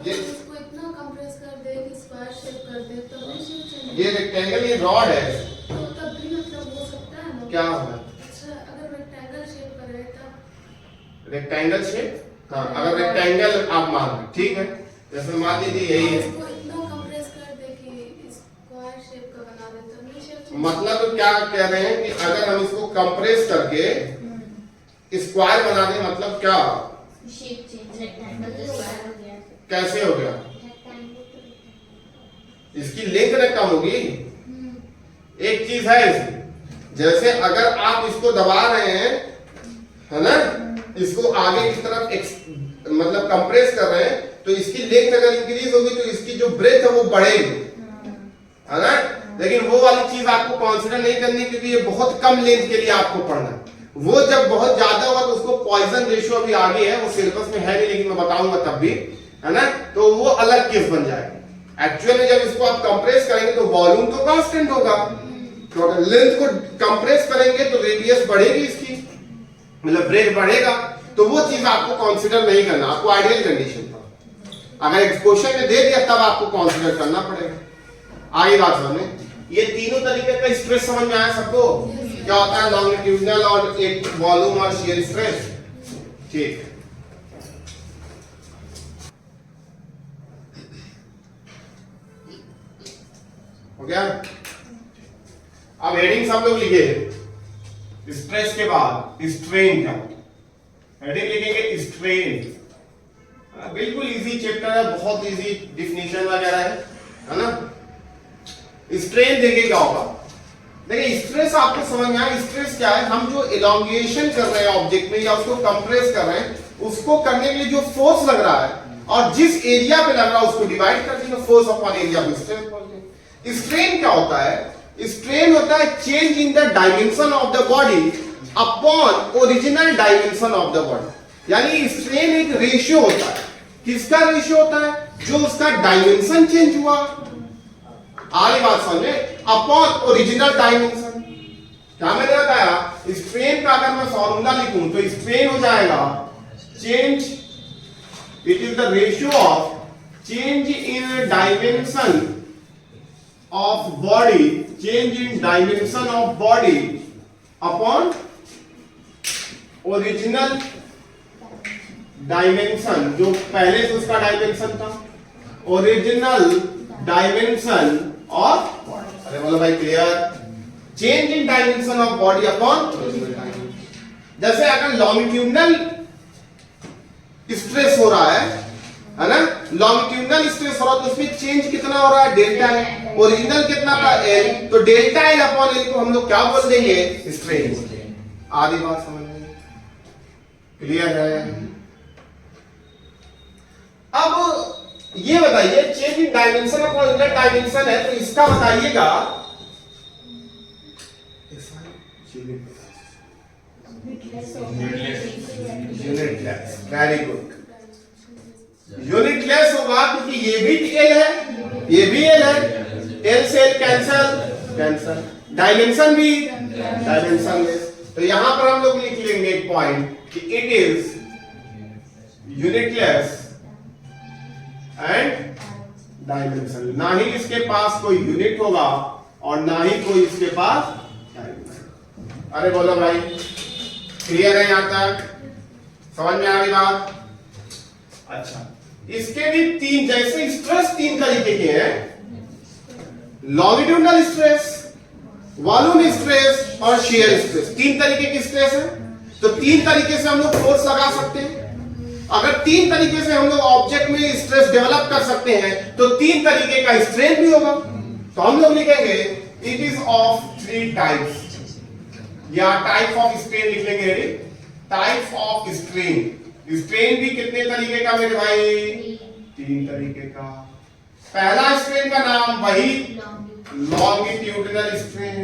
इसको इतना कंप्रेस कर दे कि स्क्वायर शेप कर दे तो भी शेप चेंज। ये रेक्टेंगल, ये रॉड है तो तब भी मतलब हो सकता है ना, क्या होगा। अच्छा अगर रेक्टेंगल शेप करे तब रेक्टेंगल शेप, हाँ अगर रेक्टेंगल आप मान लो, ठीक है, जैसे मान लीजिए यही है, इसको इतना कंप्रेस कर दे कि स्क्वायर शेप का बना दे तब भी शेप चेंज। मतलब तो क्या कह रहे हैं कि अगर हम इसको कंप्रेस करके स्क्वायर बना दें, मतलब क्या शेप चेंज, रेक्टेंगल से स्क्वायर हो गया। कैसे हो गया, इसकी लेंथ ना कम होगी। एक चीज है इसकी, जैसे अगर आप इसको दबा रहे हैं, है ना, इसको आगे की तरफ मतलब कंप्रेस कर रहे हैं, तो इसकी लेंथ अगर इंक्रीज होगी तो इसकी जो ब्रेथ है वो बढ़ेगी, है ना। लेकिन वो वाली चीज आपको कंसीडर नहीं करनी, क्योंकि ये बहुत कम लेंथ के लिए आपको पढ़ना है। वो जब बहुत ज्यादा होगा तो उसको पॉइजन रेशियो अभी आगे है, वो सिलेबस में है नहीं, लेकिन मैं बताऊंगा तब भी, है ना, तो वो अलग केस बन जाएगा। एक्चुअल में जब इसको आप कंप्रेस करेंगे तो वॉल्यूम तो कांस्टेंट होगा, तो लेंथ को कंप्रेस करेंगे तो रेडियस बढ़ेगी इसकी, मतलब ब्रेथ बढ़ेगा, तो वो चीज आपको कंसीडर नहीं करना, आपको आइडियल कंडीशन पर। अगर एक क्वेश्चन में दे दिया तब आपको कंसीडर करना पड़ेगा। आगे बात समझ, ये तीनों तरीके का स्ट्रेस समझ में आया सबको, क्या होता है लॉन्गिट्यूडिनल और एक वॉल्यूम और शियर स्ट्रेस, ठीक। हो गया। अब हेडिंग सब लोग लिखे, स्ट्रेस के बाद स्ट्रेन क्या, हेडिंग लिखेंगे स्ट्रेन। बिल्कुल इजी चैप्टर है, बहुत इजी डिफिनीशन वगैरह है ना। स्ट्रेन देखें क्या होगा, देखिए स्ट्रेस आपको समझ में आया। स्ट्रेस क्या है, हम जो इलॉन्गेशन कर रहे हैं ऑब्जेक्ट में या उसको कंप्रेस कर रहे हैं, उसको करने के लिए जो फोर्स लग रहा है और जिस एरिया पे लग रहा है उसको डिवाइड कर देंगे, फोर्स अपॉन एरिया को स्ट्रेन बोलते हैं। स्ट्रेन क्या होता है, स्ट्रेन होता है change in the dimension of the body upon original dimension of the body. यानी स्ट्रेन एक रेशियो होता है, किसका रेशियो होता है, जो उसका डायमेंशन चेंज हुआ, आगे बात समझे, अपॉन ओरिजिनल डायमेंशन। क्या मैंने बताया, स्ट्रेन का अगर मैं फॉर्मूला लिखूं तो स्ट्रेन हो जाएगा change, it is the ratio of change in dimension of body, change in dimension of body upon original dimension, जो पहले से उसका डायमेंशन था, ओरिजिनल डायमेंशन ऑफ, अरे बोलो भाई clear, change in dimension of body upon original dimension. जैसे अगर लॉन्गिट्यूडिनल स्ट्रेस हो रहा है ना, लॉन्गिट्यूडिनल स्ट्रेस हो रहा है तो उसमें चेंज कितना हो रहा है, डेल्टा है। ओरिजिनल कितना था, एल, तो डेल्टा एल अपॉन एल को हम लोग क्या बोल देंगे, स्ट्रेन। आधी बात समझ में क्लियर है। अब ये बताइए, change in dimension of original dimension है, तो इसका बताइएगा यूनिटलेस। वेरी गुड, यूनिटलेस होगा क्योंकि ये भी एल है, ये भी एल है, एल से एल कैंसल, डायमेंशन भी डायमेंशनलेस। तो यहां पर हम लोग लिख लेंगे एक पॉइंट कि it is unitless and dimension. ना ही इसके पास कोई यूनिट होगा और ना ही कोई इसके पास डायमेंशन। अरे बोलो भाई क्लियर है यहां तक, समझ में आ रही बात। अच्छा, इसके भी तीन, जैसे स्ट्रेस तीन तरीके के हैं, लॉन्गिट्यूडिनल स्ट्रेस, वॉल्यूम स्ट्रेस और शियर स्ट्रेस, तीन तरीके की स्ट्रेस है। तो तीन तरीके से हम लोग फोर्स लगा सकते हैं। अगर तीन तरीके से हम लोग ऑब्जेक्ट में स्ट्रेस डेवलप कर सकते हैं तो तीन तरीके का स्ट्रेन भी होगा। तो हम लोग लिखेंगे it is of three types, या टाइप ऑफ स्ट्रेन लिख लेंगे। टाइप ऑफ स्ट्रेन, स्ट्रेन भी कितने तरीके का मेरे भाई? तीन तरीके का। पहला स्ट्रेन का नाम वही लॉन्गिट्यूडिनल स्ट्रेन,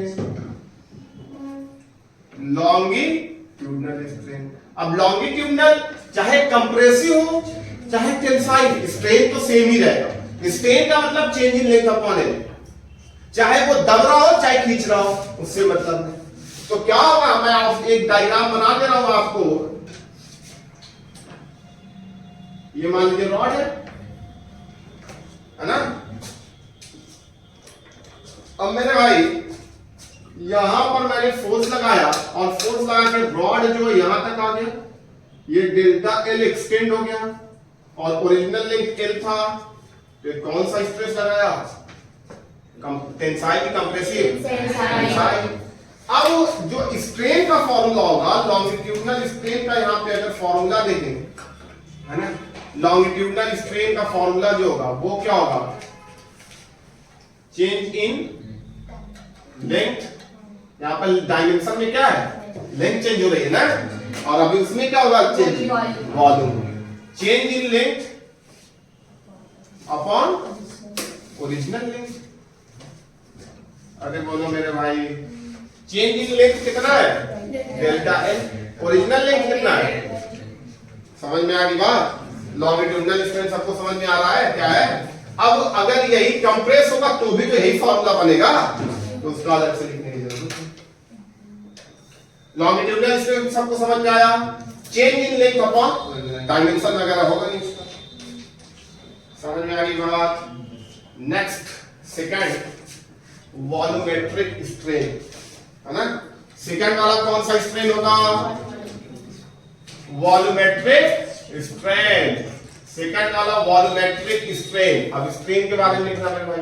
लॉन्गिट्यूडिनल स्ट्रेन। अब लॉन्गिट्यूडिनल चाहे कंप्रेसिव हो चाहे टेंसाइल, स्ट्रेन तो सेम ही रहेगा। स्ट्रेन का मतलब change in length upon area, चाहे वो दब रहा हो चाहे खींच रहा हो, उससे मतलब नहीं। तो क्या होगा, मैं एक डायग्राम बना दे रहा हूं आपको। ये मान लीजिए रॉड है ना। अब मेरे भाई यहां पर मैंने फोर्स लगाया और फोर्स लगा के रॉड जो यहां तक आ गया, ये डेल्टा एल एक्सटेंड हो गया और ओरिजिनल लेंथ एल था। तो कौन सा स्ट्रेस लगाया? टेंसाइल की कंप्रेसिव? टेंसाइल। अब जो स्ट्रेन का फॉर्मूला होगा, लॉन्गिट्यूडिनल स्ट्रेन का यहां पे अगर फॉर्मूला देखेंगे, है ना, लॉन्गिट्यूडिनल स्ट्रेन का फॉर्मूला जो होगा वो क्या होगा? Change in length. यहां पर डायमेंशन में क्या है? लेंथ चेंज हो रही है ना, और अभी उसमें क्या होगा? Change volume. Change in length upon original length. अरे बोलो मेरे भाई, चेंज इन लेंथ कितना है? Delta L. ओरिजिनल लेंथ कितना है? समझ में आ गई बात? लॉन्गिट्यूडिनल स्ट्रेन सबको समझ में आ रहा है क्या है? अब अगर यही कंप्रेस होगा तो भी तो यही फॉर्मूला बनेगा, तो उसका अलग से लिखने की जरूरत है। लॉन्गिट्यूडिनल स्ट्रेन सबको समझ में आया? Change in length upon dimension वगैरह होगा नहीं इसका। समझ में आ गई बात? नेक्स्ट सेकंड, वॉल्यूमेट्रिक स्ट्रेन, है ना। सेकंड वाला कौन सा स्ट्रेन होगा? Volumetric strain. सेकंड वाला वॉल्यूमेट्रिक स्ट्रेन। अब स्ट्रेन के बारे में लिखना मेरे भाई।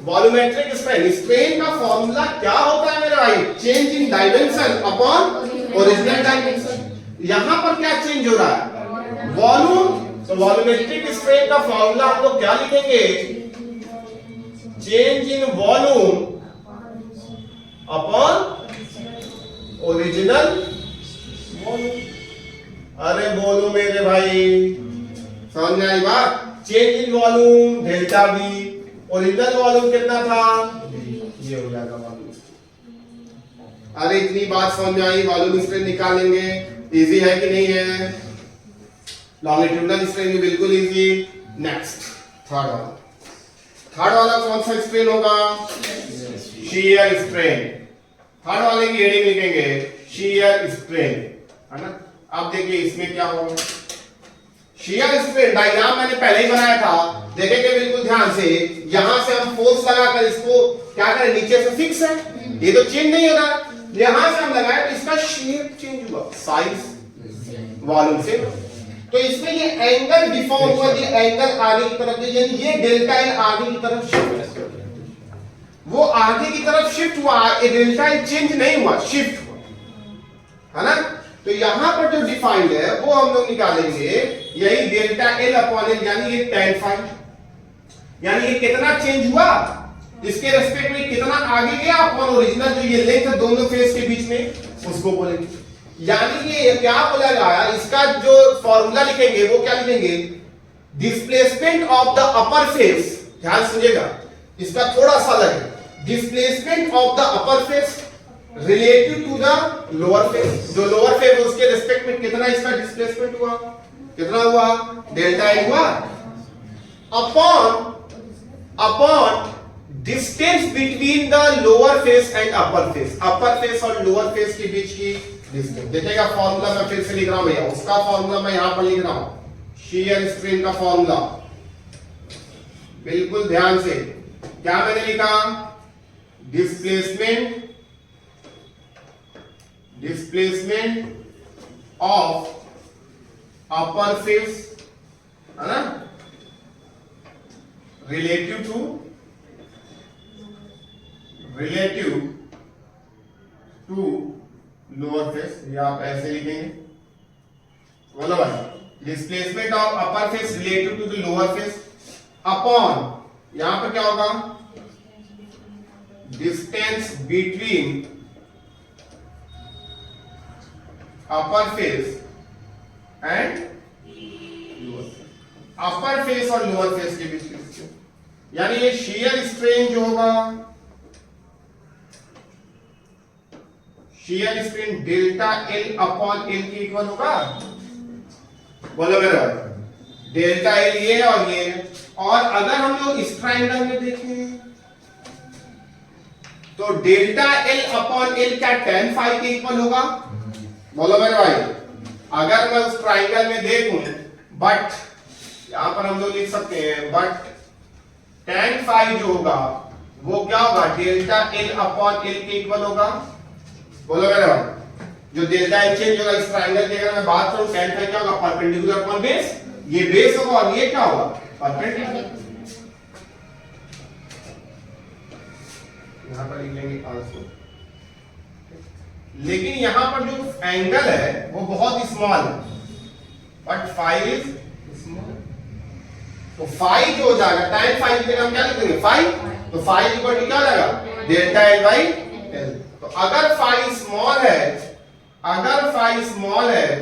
वॉल्यूमेट्रिक स्ट्रेन, स्ट्रेन का फॉर्मूला क्या होता है मेरे भाई? Change in dimension upon original dimension. यहां पर क्या चेंज हो रहा है? वॉल्यूम। तो वॉल्यूमेट्रिक स्ट्रेन का फॉर्मूला हम लोग क्या लिखेंगे? Change in volume upon original volume. अरे बोलो मेरे भाई, समझ में आई बात? Change in volume delta we, original volume कितना था? ये हो जाएगा वॉल्यूम। अरे इतनी बात समझ में आई? वॉल्यूम स्ट्रेन निकालेंगे, इजी है कि नहीं है? लॉन्गिट्यूडिनल स्ट्रेन भी बिल्कुल इजी। नेक्स्ट थर्ड वाला, थर्ड वाला कौन सा स्ट्रेन होगा? Shear strain. थर्ड वाले की हेडिंग लिखेंगे शियर स्ट्रेन, है ना। अब देखिए इसमें क्या होगा। शियर स्ट्रेन डायग्राम मैंने पहले ही बनाया था, देखेंगे बिल्कुल ध्यान से। यहां से हम फोर्स लगाकर इसको क्या करें? नीचे से फिक्स है, ये तो चेंज नहीं हो रहा। यहां से हम लगाए तो इसका शेप चेंज हुआ, साइज वॉल्यूम से। तो इसमें ये एंगल डिफॉर्म हुआ, ये एंगल आगे की तरफ, यानी ये डेल्टा एल आगे की तरफ शिफ्ट, वो आगे की तरफ शिफ्ट हुआ। ये डेल्टा एल चेंज नहीं हुआ, शिफ्ट हुआ, है ना। तो यहां पर जो डिफाइंड है वो हम लोग निकालेंगे, यही डेल्टा एल अपॉन एल, यानी ये tan फाइ, यानी ये कितना चेंज हुआ, इसके रेस्पेक्ट में कितना आगे गया अपॉन ओरिजिनल जो ये लेंथ है दोनों फेस के बीच में, उसको बोलेंगे। यानी ये क्या बोला गया, इसका जो फॉर्मूला लिखेंगे वो क्या लिखेंगे? Displacement of the upper face. ध्यान सुनिएगा, इसका थोड़ा सा अलग है। Displacement of the upper face relative to the lower face. जो लोअर फेस उसके रिस्पेक्ट में कितना इसका डिस्प्लेसमेंट हुआ, कितना हुआ? डेल्टा एल हुआ, upon distance between the lower face and upper face. Upper face और लोअर फेस के बीच की डिस्टेंस। देखिएगा फॉर्मूला मैं फिर से लिख रहा हूं भैया, उसका फॉर्मूला मैं यहां पर लिख रहा हूं। शियर स्ट्रेन का फॉर्मूला बिल्कुल ध्यान से, क्या मैंने लिखा? डिस्प्लेसमेंट ऑफ अपर फेस, है ना, रिलेटिव टू लोअर फेस, ये आप ऐसे लिखेंगे, बोलो भाई displacement of upper face related to the lower face upon, यहां पर क्या होगा, distance between upper face and lower face, upper face और लोअर फेस के बीच में, यानी ये शियर स्ट्रेन जो होगा, shear strain delta L upon L के इक्वल होगा, बोलो मेरे भाई, डेल्टा एल ये है और ये है। और अगर हम लोग इस ट्राइंगल में देखें तो डेल्टा एल अपॉन एल क्या tan फाई के इक्वल होगा, बोलो मेरे भाई, अगर मैं उस ट्राइंगल में देखूं, बट यहां पर हम लोग लिख सकते हैं बट tan फाई जो होगा वो क्या होगा, डेल्टा एल अपॉन एल के इक्वल होगा, बोलो मेरे भाई, जो डेल्टा एल चेंज होगा इस ट्राइंगल की अगर मैं बात करूं, tan फाई क्या होगा, परपेंडिकुलर अपॉन बेस, ये बेस होगा और ये क्या होगा, परपेंडिकुलर, यहां पर लिख लेंगे आंसर। लेकिन यहां पर जो एंगल है वो बहुत स्मॉल है, बट फाई इज स्मॉल, तो फाई जो हो जाएगा tan फाई की जगह हम क्या लिखेंगे, फाई, तो फाई इक्वल टू क्या हो जाएगा, डेल्टा एल बाई एल। तो अगर फाई स्मॉल है, अगर फाई स्मॉल है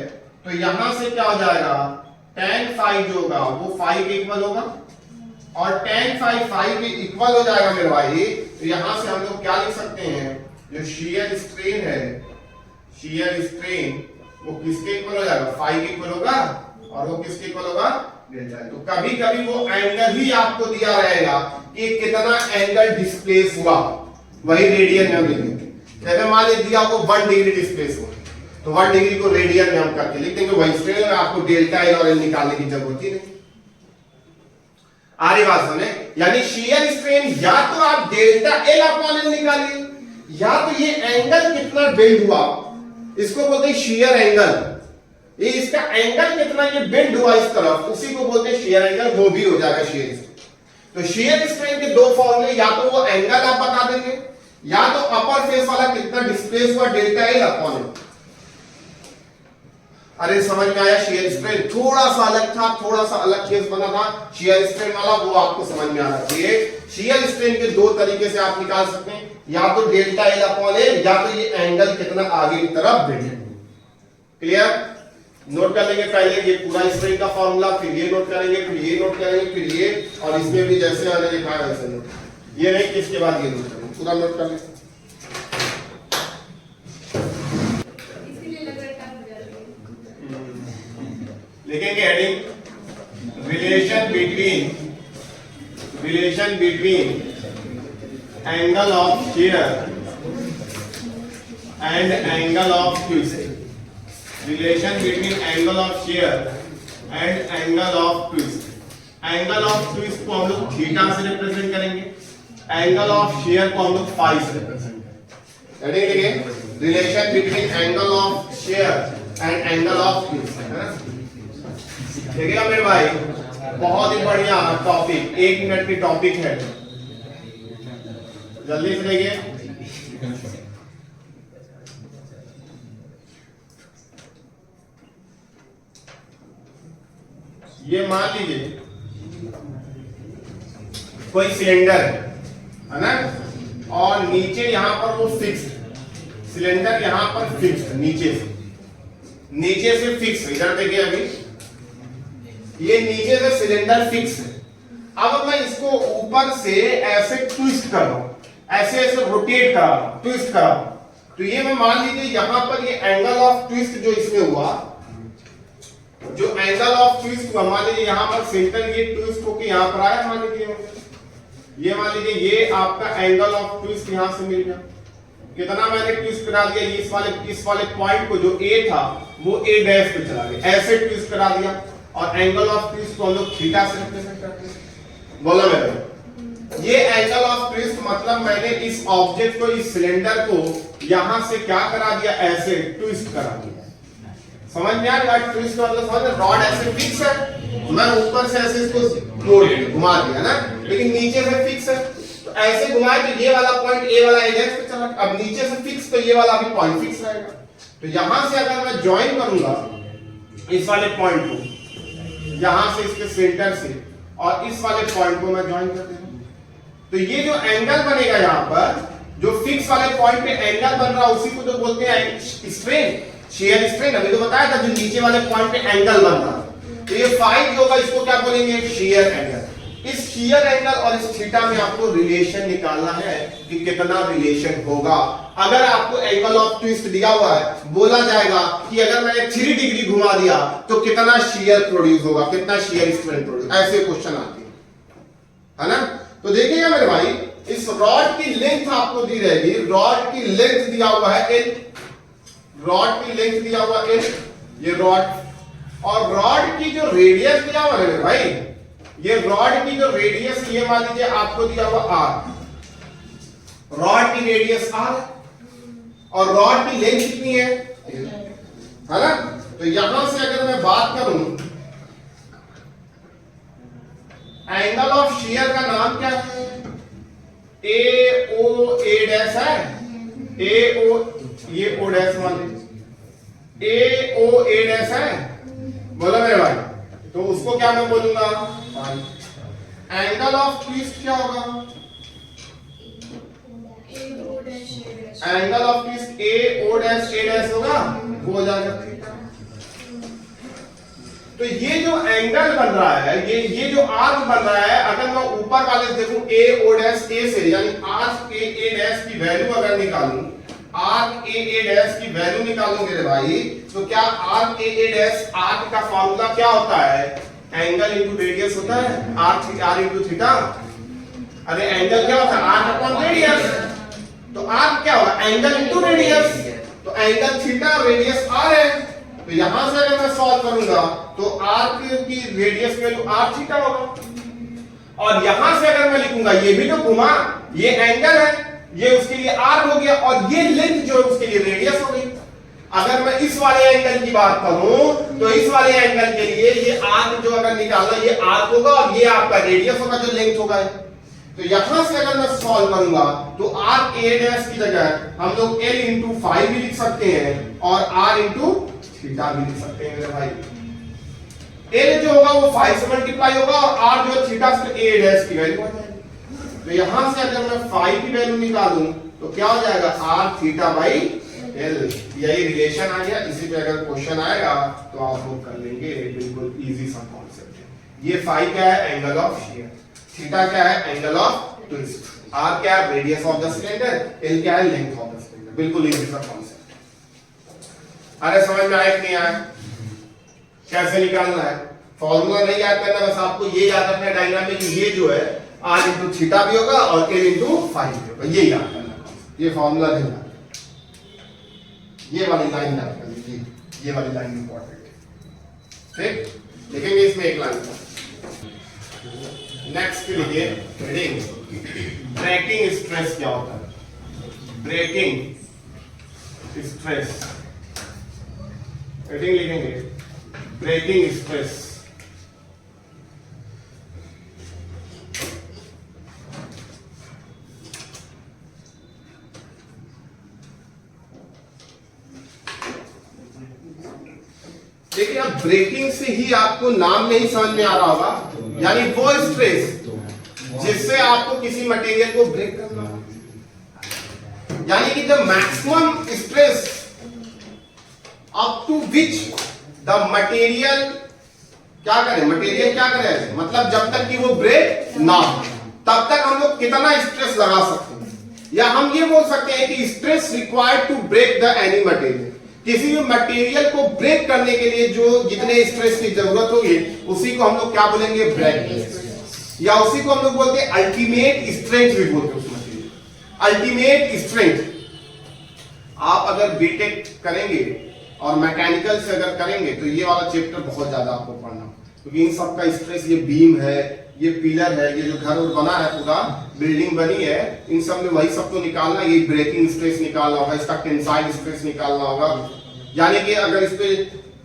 तो यहां से क्या हो जाएगा, tan फाई जो होगा वो फाई के इक्वल होगा, और tan फाई फाई के इक्वल हो जाएगा मेरे भाई, तो यहां से हम लोग क्या लिख सकते हैं, जो शियर स्ट्रेन है, शियर स्ट्रेन वो किसके इक्वल हो जाएगा, फाई के इक्वल होगा, और वो किसके इक्वल होगा, डेल्टा। तो कभी कभी वो एंगल ही आपको दिया रहेगा कि कितना एंगल डिस्प्लेस हुआ, वही रेडियन में हम लिखेंगे। जैसे मान लीजिए दिया आपको 1 डिग्री डिस्प्लेस हुआ, तो 1 डिग्री को रेडियन में हम करके लिख देंगे, वही स्ट्रेन में आपको डेल्टा एल और एल निकालने की जरूरत ही नहीं। आरी बात सुने, यानी शियर स्ट्रेन या तो आप डेल्टा एल अपॉन एल निकालिए, या तो ये एंगल कितना बेंड हुआ, इसको बोलते हैं शियर एंगल, ये इसका एंगल कितना ये बेंड हुआ इस तरफ, उसी को बोलते हैं शियर एंगल, वो भी हो जाएगा शियर स्ट्रेन। तो शियर स्ट्रेन के दो फॉर्मूले, या तो वो एंगल आप बता देंगे, या तो अपर फेस वाला कितना डिस्प्लेस हुआ डेल्टा एल अपॉन एल। अरे समझ में आया, शियर स्ट्रेन थोड़ा सा अलग था, थोड़ा सा अलग केस बना था शियर स्ट्रेन वाला, वो आपको समझ में आना चाहिए। शियर स्ट्रेन के दो तरीके से आप निकाल सकते हैं, या तो डेल्टा एल अपॉन एल, या तो ये एंगल कितना आगे की तरफ बेंड। क्लियर, नोट कर लेंगे पहले ये पूरा स्ट्रेन का फॉर्मूला, फिर ये नोट करेंगे, फिर ये नोट करेंगे, फिर ये, और इसमें भी जैसे मैंने लिखा है वैसे नोट, ये नहीं कि इसके बाद ये नोट करेंगे, पूरा नोट कर लेंगे। लिखेंगे heading, relation between angle of shear and angle of twist, relation between angle of shear and angle of twist. Angle of twist को हम लोग थीटा से रिप्रेजेंट करेंगे, एंगल ऑफ शियर को हम लोग फाई से रिप्रेजेंट करेंगे। Heading, relation between angle of shear and angle of twist, है ना। देखिएगा मेरे भाई, बहुत ही बढ़िया टॉपिक, 1 मिनट की टॉपिक है, जल्दी से देखिए। ये मान लीजिए कोई सिलेंडर है ना, और नीचे यहां पर वो फिक्स, सिलेंडर यहां पर फिक्स, नीचे से फिक्स, इधर देखिए अभी ये नीचे से सिलेंडर फिक्स है। अब मैं इसको ऊपर से ऐसे ट्विस्ट कर रहा हूं, ऐसे ऐसे रोटेट कर रहा हूं, ट्विस्ट कर रहा हूं, तो ये मैं मान लीजिए यहां पर ये एंगल ऑफ ट्विस्ट जो इसमें हुआ, जो एंगल ऑफ ट्विस्ट हुआ, मान लीजिए यहां पर सेंटर ये ट्विस्ट होकर यहां पर आया, मान लीजिए ये, मान लीजिए ये आपका एंगल ऑफ ट्विस्ट यहां से मिल गया। कितना मैंने ट्विस्ट करा दिया, इस वाले पॉइंट को जो ए था वो ए डैश पे चला गया, ऐसे ट्विस्ट करा दिया, और एंगल ऑफ ट्विस्ट को हम लोग थीटा से रिप्रेजेंट करते हैं। बोला मैंने, ये एंगल ऑफ ट्विस्ट मतलब मैंने इस ऑब्जेक्ट को, इस सिलेंडर को यहां से क्या करा दिया, ऐसे ट्विस्ट करा दिया। समझ में आ रहा है, ट्विस्ट मतलब समझ, रॉड ऐसे फिक्स है, मैं ऊपर से ऐसे इसको मोड़ दिया, घुमा दिया ना, लेकिन नीचे से फिक्स है, तो ऐसे घुमाए तो ये वाला पॉइंट ए वाला एडेक्स पे चला, अब नीचे से फिक्स तो ये वाला भी पॉइंट फिक्स रहेगा। तो यहां से अगर मैं ज्वाइन करूंगा इस वाले पॉइंट को, यहां से इसके सेंटर से, और इस वाले पॉइंट को मैं ज्वाइन कर दे रहा हूं, तो ये जो एंगल बनेगा यहां पर, जो फिक्स वाले पॉइंट पे एंगल बन रहा है उसी को तो बोलते हैं स्ट्रेन, शियर स्ट्रेन। अभी तो बताया था जो नीचे वाले पॉइंट पे एंगल बन रहा है, तो ये फाई जो होगा इसको क्या बोलेंगे, शियर एंगल। इस शियर एंगल और इस थीटा में आपको रिलेशन निकालना है कि कितना रिलेशन होगा। अगर आपको एंगल ऑफ ट्विस्ट दिया हुआ है, बोला जाएगा कि अगर मैंने 3 डिग्री घुमा दिया तो कितना शियर प्रोड्यूस होगा, कितना शियर स्ट्रेन प्रोड्यूस, ऐसे क्वेश्चन आते है ना। तो देखिएगा मेरे भाई, इस रॉड की लेंथ आपको दी रहेगी, रॉड की लेंथ दिया हुआ है l, रॉड की लेंथ दिया हुआ l, ये रॉड, और रॉड की जो रेडियस दिया हुआ है मेरे भाई, ये रॉड की जो रेडियस, ये मान लीजिए आपको दिया हुआ r, रॉड की रेडियस r और रॉड की लेंथ कितनी है ना। तो यहां से अगर मैं बात करूं, एंगल ऑफ शियर का नाम क्या है, ए ओ ए डैश है, ए ओ, ये ओ डैश मान लीजिए, ए ओ ए डैश है, बोलो मेरे भाई, तो उसको क्या मैं बोलूंगा, एंगल ऑफ ट्विस्ट क्या होगा, angle of twist A O dash A dash होगा, वो हो जाएगा थीटा। तो ये जो एंगल बन रहा है, ये जो आर्क बन रहा है, अगर मैं ऊपर वाले देखूं ए ओ डैश ए से, यानी आर्क ए ए डैश की वैल्यू अगर निकालूं, आर्क ए ए डैश की वैल्यू निकालूं मेरे भाई, तो क्या arc A A dash, arc का फॉर्मूला क्या होता है, एंगल इनटू रेडियस होता है, आर इनटू थीटा। अरे एंगल क्या होता है, आर्क अपॉन रेडियस, तो आर्क क्या होगा, एंगल इनटू रेडियस, तो एंगल थीटा, रेडियस आर है। तो यहां से अगर मैं सॉल्व करूंगा तो आर्क की रेडियस वैल्यू आर थीटा होगा, और यहां से अगर मैं लिखूंगा, ये भी तो घुमा, ये एंगल है, ये उसके लिए आर हो गया, और ये लेंथ जो है उसके लिए रेडियस हो गई। अगर मैं इस वाले एंगल की बात करूं तो इस वाले एंगल के लिए ये आर्क जो अगर निकालना, ये आर्क होगा और ये आपका रेडियस होगा जो लेंथ होगा। तो यहां से अगर मैं सॉल्व करूंगा तो आर्क ए डैश की जगह हम लोग l इंटू फाइव भी लिख सकते हैं और r इंटू थीटा भी लिख सकते हैं मेरे भाई। l जो होगा वो 5 से मल्टीप्लाई होगा और r जो है थीटा से a डैश की वैल्यू आ जाएगी। तो यहां से अगर मैं 5 की वैल्यू निकालूं तो क्या हो जाएगा, r थीटा बाई l, यही रिलेशन आ गया। इसी पे अगर क्वेश्चन आएगा तो आप लोग कर लेंगे, बिल्कुल इजी सा कॉन्सेप्ट है। ये 5 क्या है, एंगल ऑफ शियर, थीटा क्या है, एंगल ऑफ ट्विस्ट, r क्या है, radius of the cylinder, l क्या है, लेंथ ऑफ द सिलेंडर। बिल्कुल इजी सा कॉन्सेप्ट। अरे समझ में आया कि नहीं आया, कैसे निकालना है, फॉर्मूला नहीं याद करना, बस आपको ये याद रखना है डायग्राम में कि ये जो है r इंटू थीटा भी होगा और l इंटू फाइव भी होगा, ये याद करना। ये फॉर्मूला नहीं याद, ये वाली लाइन याद कर लीजिए, ये वाली लाइन इंपॉर्टेंट है। ठीक, देखेंगे इसमें एक लाइन। नेक्स्ट लिखिए हेडिंग, ब्रेकिंग स्ट्रेस क्या होता है, ब्रेकिंग स्ट्रेस, हेडिंग लिखेंगे ब्रेकिंग स्ट्रेस। देखिए अब ब्रेकिंग से ही आपको नाम नहीं समझ में आ रहा होगा, यानी वो स्ट्रेस जिससे आपको किसी मटेरियल को ब्रेक करना हो, यानी कि the maximum stress up to which the material क्या करे, मटेरियल क्या करे, मतलब जब तक कि वो ब्रेक ना हो तब तक हम लोग कितना स्ट्रेस लगा सकते हैं, या हम ये बोल सकते हैं कि stress required to break the any material, किसी भी मटेरियल को ब्रेक करने के लिए जो जितने स्ट्रेस की जरूरत होगी उसी को हम लोग क्या बोलेंगे, ब्रेकिंग स्ट्रेस, या उसी को हम लोग बोलते हैं अल्टीमेट स्ट्रेंथ भी बोलते हैं उस मटेरियल, अल्टीमेट स्ट्रेंथ। आप अगर बीटेक करेंगे और मैकेनिकल से अगर करेंगे तो ये वाला चैप्टर बहुत ज्यादा आपको पढ़ना, क्योंकि इन सब का स्ट्रेस, ये बीम है, ये पिलर है, ये जो घर बना है, पूरा बिल्डिंग बनी है, इन सब में वही सब तो निकालना, ये ब्रेकिंग स्ट्रेस निकालना होगा, इसका टेंसाइल स्ट्रेस निकालना होगा, यानी कि अगर इस पे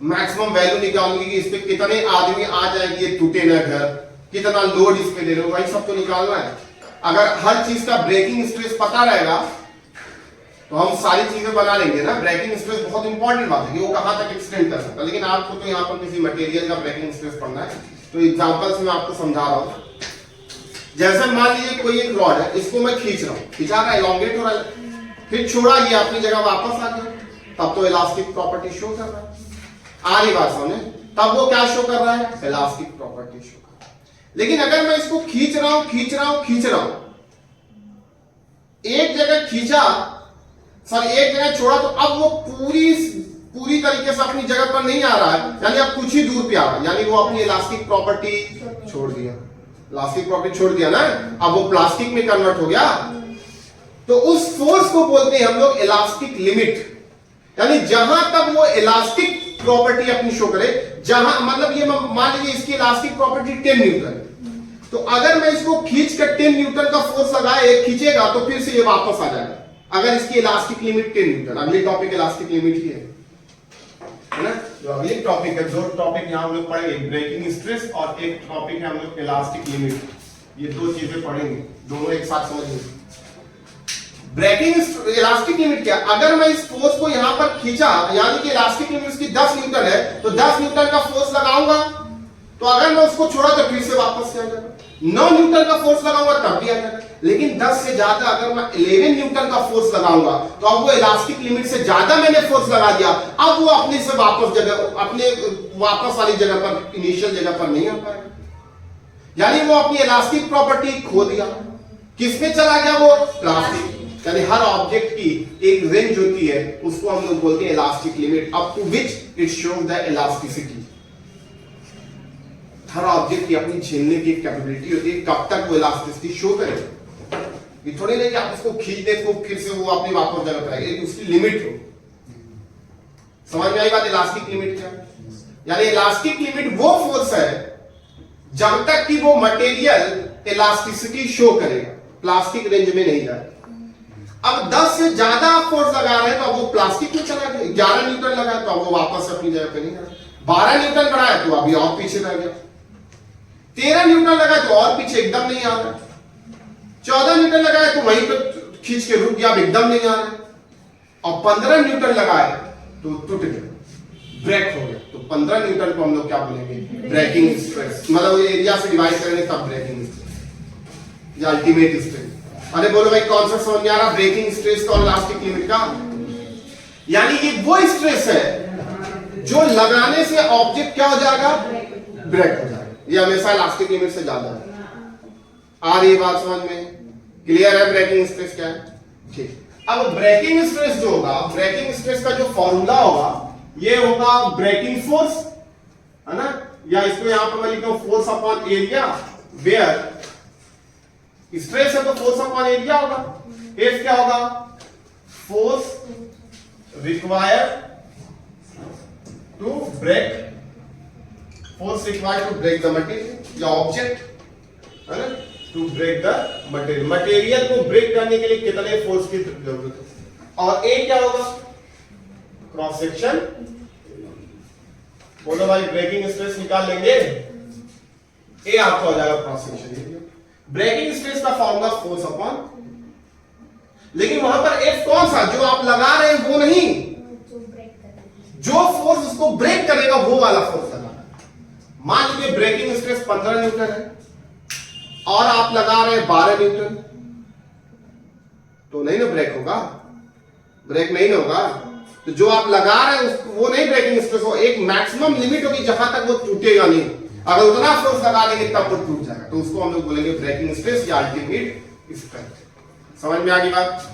मैक्सिमम वैल्यू निकालूंगी कि इस पे कितने आदमी आ जाएंगे, ये टूटे ना घर, कितना लोड इस पे दे रहे हो, वही सब तो निकालना है। अगर हर चीज का ब्रेकिंग स्ट्रेस पता रहेगा तो हम सारी चीजें बना लेंगे ना। ब्रेकिंग स्ट्रेस बहुत इंपॉर्टेंट बात है कि वो कहां तक एक्सटेंड कर सकता है, लेकिन आपको तो यहाँ पर किसी मटेरियल का ब्रेकिंग स्ट्रेस पढ़ना है, तो एग्जांपल से मैं आपको समझा रहा हूं। जैसे मान लीजिए कोई एक रॉड है, इसको मैं खींच रहा हूं, खींचा रहा है, एलोंगेट हो रहा है, फिर छोड़ा, ये अपनी जगह वापस आ गया, तब तो इलास्टिक प्रॉपर्टी शो कर रहा है। आ रही बात समझे? तब वो क्या शो कर रहा है? इलास्टिक प्रॉपर्टी शो कर रहा है। लेकिन अगर मैं इसको खींच रहा हूं, एक जगह खींचा, एक जगह छोड़ा, तो अब वो पूरी तरीके से अपनी जगह पर नहीं आ रहा है, यानी अब कुछ ही दूर पे आ रहा है, यानी वो अपनी इलास्टिक प्रॉपर्टी छोड़ दिया। इलास्टिक प्रॉपर्टी छोड़ दिया ना, अब वो प्लास्टिक में कन्वर्ट हो गया। तो उस फोर्स को बोलते हैं हम लोग इलास्टिक लिमिट, यानी जहां तक वो इलास्टिक प्रॉपर्टी अपनी शो करे, जहां मतलब ये मान लीजिए इसकी इलास्टिक प्रॉपर्टी 10 न्यूटन है, तो अगर मैं इसको खींच कर 10 न्यूटन का फोर्स लगाए, खींचेगा तो फिर से ये वापस आ जाएगा, अगर इसकी इलास्टिक लिमिट 10 न्यूटन। अगली टॉपिक इलास्टिक लिमिट ही है ना, जो अगली टॉपिक है। दो टॉपिक यहां हम लोग पढ़ेंगे, ब्रेकिंग स्ट्रेस और एक टॉपिक है हम लोग इलास्टिक लिमिट। ये दो चीजें पढ़ेंगे, दोनों एक साथ समझेंगे। ब्रेकिंग इलास्टिक लिमिट क्या? अगर मैं इस फोर्स को यहां पर खींचा, यानी कि इलास्टिक लिमिट इसकी 10 न्यूटन है, तो 10 न्यूटन का फोर्स लगाऊंगा, तो अगर मैं उसको छोड़ा तो फिर से वापस से आ जाएगा। 9 न्यूटन का फोर्स लगाऊंगा तब भी आ जाएगा। लेकिन 10 से ज्यादा अगर मैं 11 न्यूटन का फोर्स लगाऊंगा, तो अब वो इलास्टिक लिमिट से ज्यादा मैंने फोर्स लगा दिया, अब वो अपने से अपने वापस वाली जगह पर, इनिशियल जगह पर नहीं आ पाएगा, यानी वो अपनी इलास्टिक प्रॉपर्टी खो दिया। किसमें चला गया? वो प्लास्टिक। यानी हर ऑब्जेक्ट की एक रेंज होती है, उसको हम लोग बोलते हैं elastic limit, up to which it shows the elasticity. हर ऑब्जेक्ट की अपनी झेलने की कैपेबिलिटी होती है, कब तक वो इलास्टिसिटी शो करेगा। ये थोड़ी नहीं कि आप उसको खींच दे तो फिर से वो अपनी वापस जगह पर आएगी, उसकी लिमिट हो। समझ में आई बात? इलास्टिक लिमिट क्या है? यानी इलास्टिक लिमिट वो फोर्स है जब तक कि वो मटेरियल इलास्टिसिटी शो करेगा, प्लास्टिक रेंज में नहीं जाएगा। अब 10 से ज्यादा आप फोर्स लगा रहे हैं तो अब वो प्लास्टिक में चला गया। 11 न्यूटन लगा तो अब वो वापस अपनी जगह पे नहीं आ रहा। 12 न्यूटन बढ़ाया तो अभी और पीछे रह गया। 13 न्यूटन लगा तो और पीछे एकदम नहीं आ रहा। 14 न्यूटन लगाया तो वहीं पर खींच के रुक गया, अब एकदम नहीं आ रहा। और 15 न्यूटन लगाए तो टूट गया, ब्रेक हो गया। तो 15 न्यूटन को हम लोग क्या बोलेंगे? Breaking stress. मतलब एरिया से डिवाइड करेंगे तब ब्रेकिंग स्ट्रेस या अल्टीमेट स्ट्रेस। अरे बोलो भाई कौन सा समझ में आ रहा? ब्रेकिंग स्ट्रेस का और इलास्टिक लिमिट का। यानी ये वो स्ट्रेस है जो लगाने से ऑब्जेक्ट क्या हो जाएगा? ब्रेक हो जाएगा। ये हमेशा इलास्टिक लिमिट से ज्यादा है। आ रही बात समझ में? क्लियर है ब्रेकिंग स्ट्रेस क्या है? ठीक। अब ब्रेकिंग स्ट्रेस जो होगा, ब्रेकिंग स्ट्रेस का जो फॉर्मूला होगा, ये होगा ब्रेकिंग फोर्स, है ना, या इसको यहां पर मैं लिखता हूं force upon area, where stress है तो फोर्स अपॉन एरिया होगा। एफ क्या होगा? Force required to break, force required to break the material या ऑब्जेक्ट, है ना, to break the material. Material को ब्रेक करने के लिए कितने फोर्स की जरूरत है। और ए क्या होगा? Cross section. बोलो भाई ब्रेकिंग स्ट्रेस निकाल लेंगे, ए आपका हो जाएगा क्रॉस सेक्शन। ब्रेकिंग स्ट्रेस का फॉर्मूला फोर्स अपॉन, लेकिन वहां पर एफ कौन सा? जो आप लगा रहे हैं वो नहीं, जो फोर्स उसको ब्रेक करेगा वो वाला फोर्स लगाना। मान लीजिए ब्रेकिंग स्ट्रेस 15 न्यूटन है और आप लगा रहे हैं 12 न्यूटन, तो नहीं ना ब्रेक होगा, ब्रेक नहीं ना होगा। तो जो आप लगा रहे हैं वो नहीं ब्रेकिंग स्ट्रेस हो, एक मैक्सिमम लिमिट होगी जहां तक वो टूटेगा नहीं। अगर उतना फोर्स लगा देंगे तब वो टूट जाएगा, तो उसको हम लोग बोलेंगे ब्रेकिंग स्ट्रेस या अल्टीमेट स्ट्रेंथ। समझ में आ गई बात?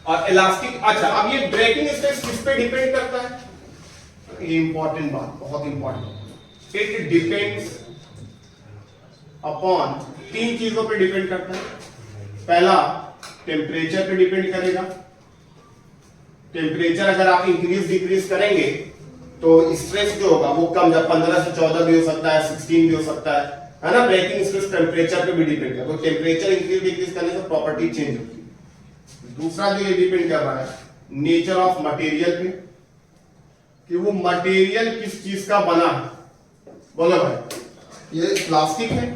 और इलास्टिक, अच्छा अब ये ब्रेकिंग स्ट्रेस किस पे डिपेंड करता है? ये इंपॉर्टेंट बात, बहुत इंपॉर्टेंट। इट डिपेंड्स अपॉन 3 चीजों पे डिपेंड करता है। पहला टेम्परेचर पे डिपेंड करेगा। टेम्परेचर अगर आप इंक्रीज डिक्रीज करेंगे तो स्ट्रेस जो होगा वो कम, जब 15 से 14 भी हो सकता है, 16 भी हो सकता है ना। ब्रेकिंग स्ट्रेस टेम्परेचर पे भी डिपेंड करता है, तो टेम्परेचर इंक्रीज डिक्रीज करने से प्रॉपर्टी चेंज होती है। दूसरा जो ये डिपेंड कर रहा है नेचर ऑफ मटेरियल पे, कि वो मटेरियल किस चीज का बना है। बोलो भाई ये प्लास्टिक है,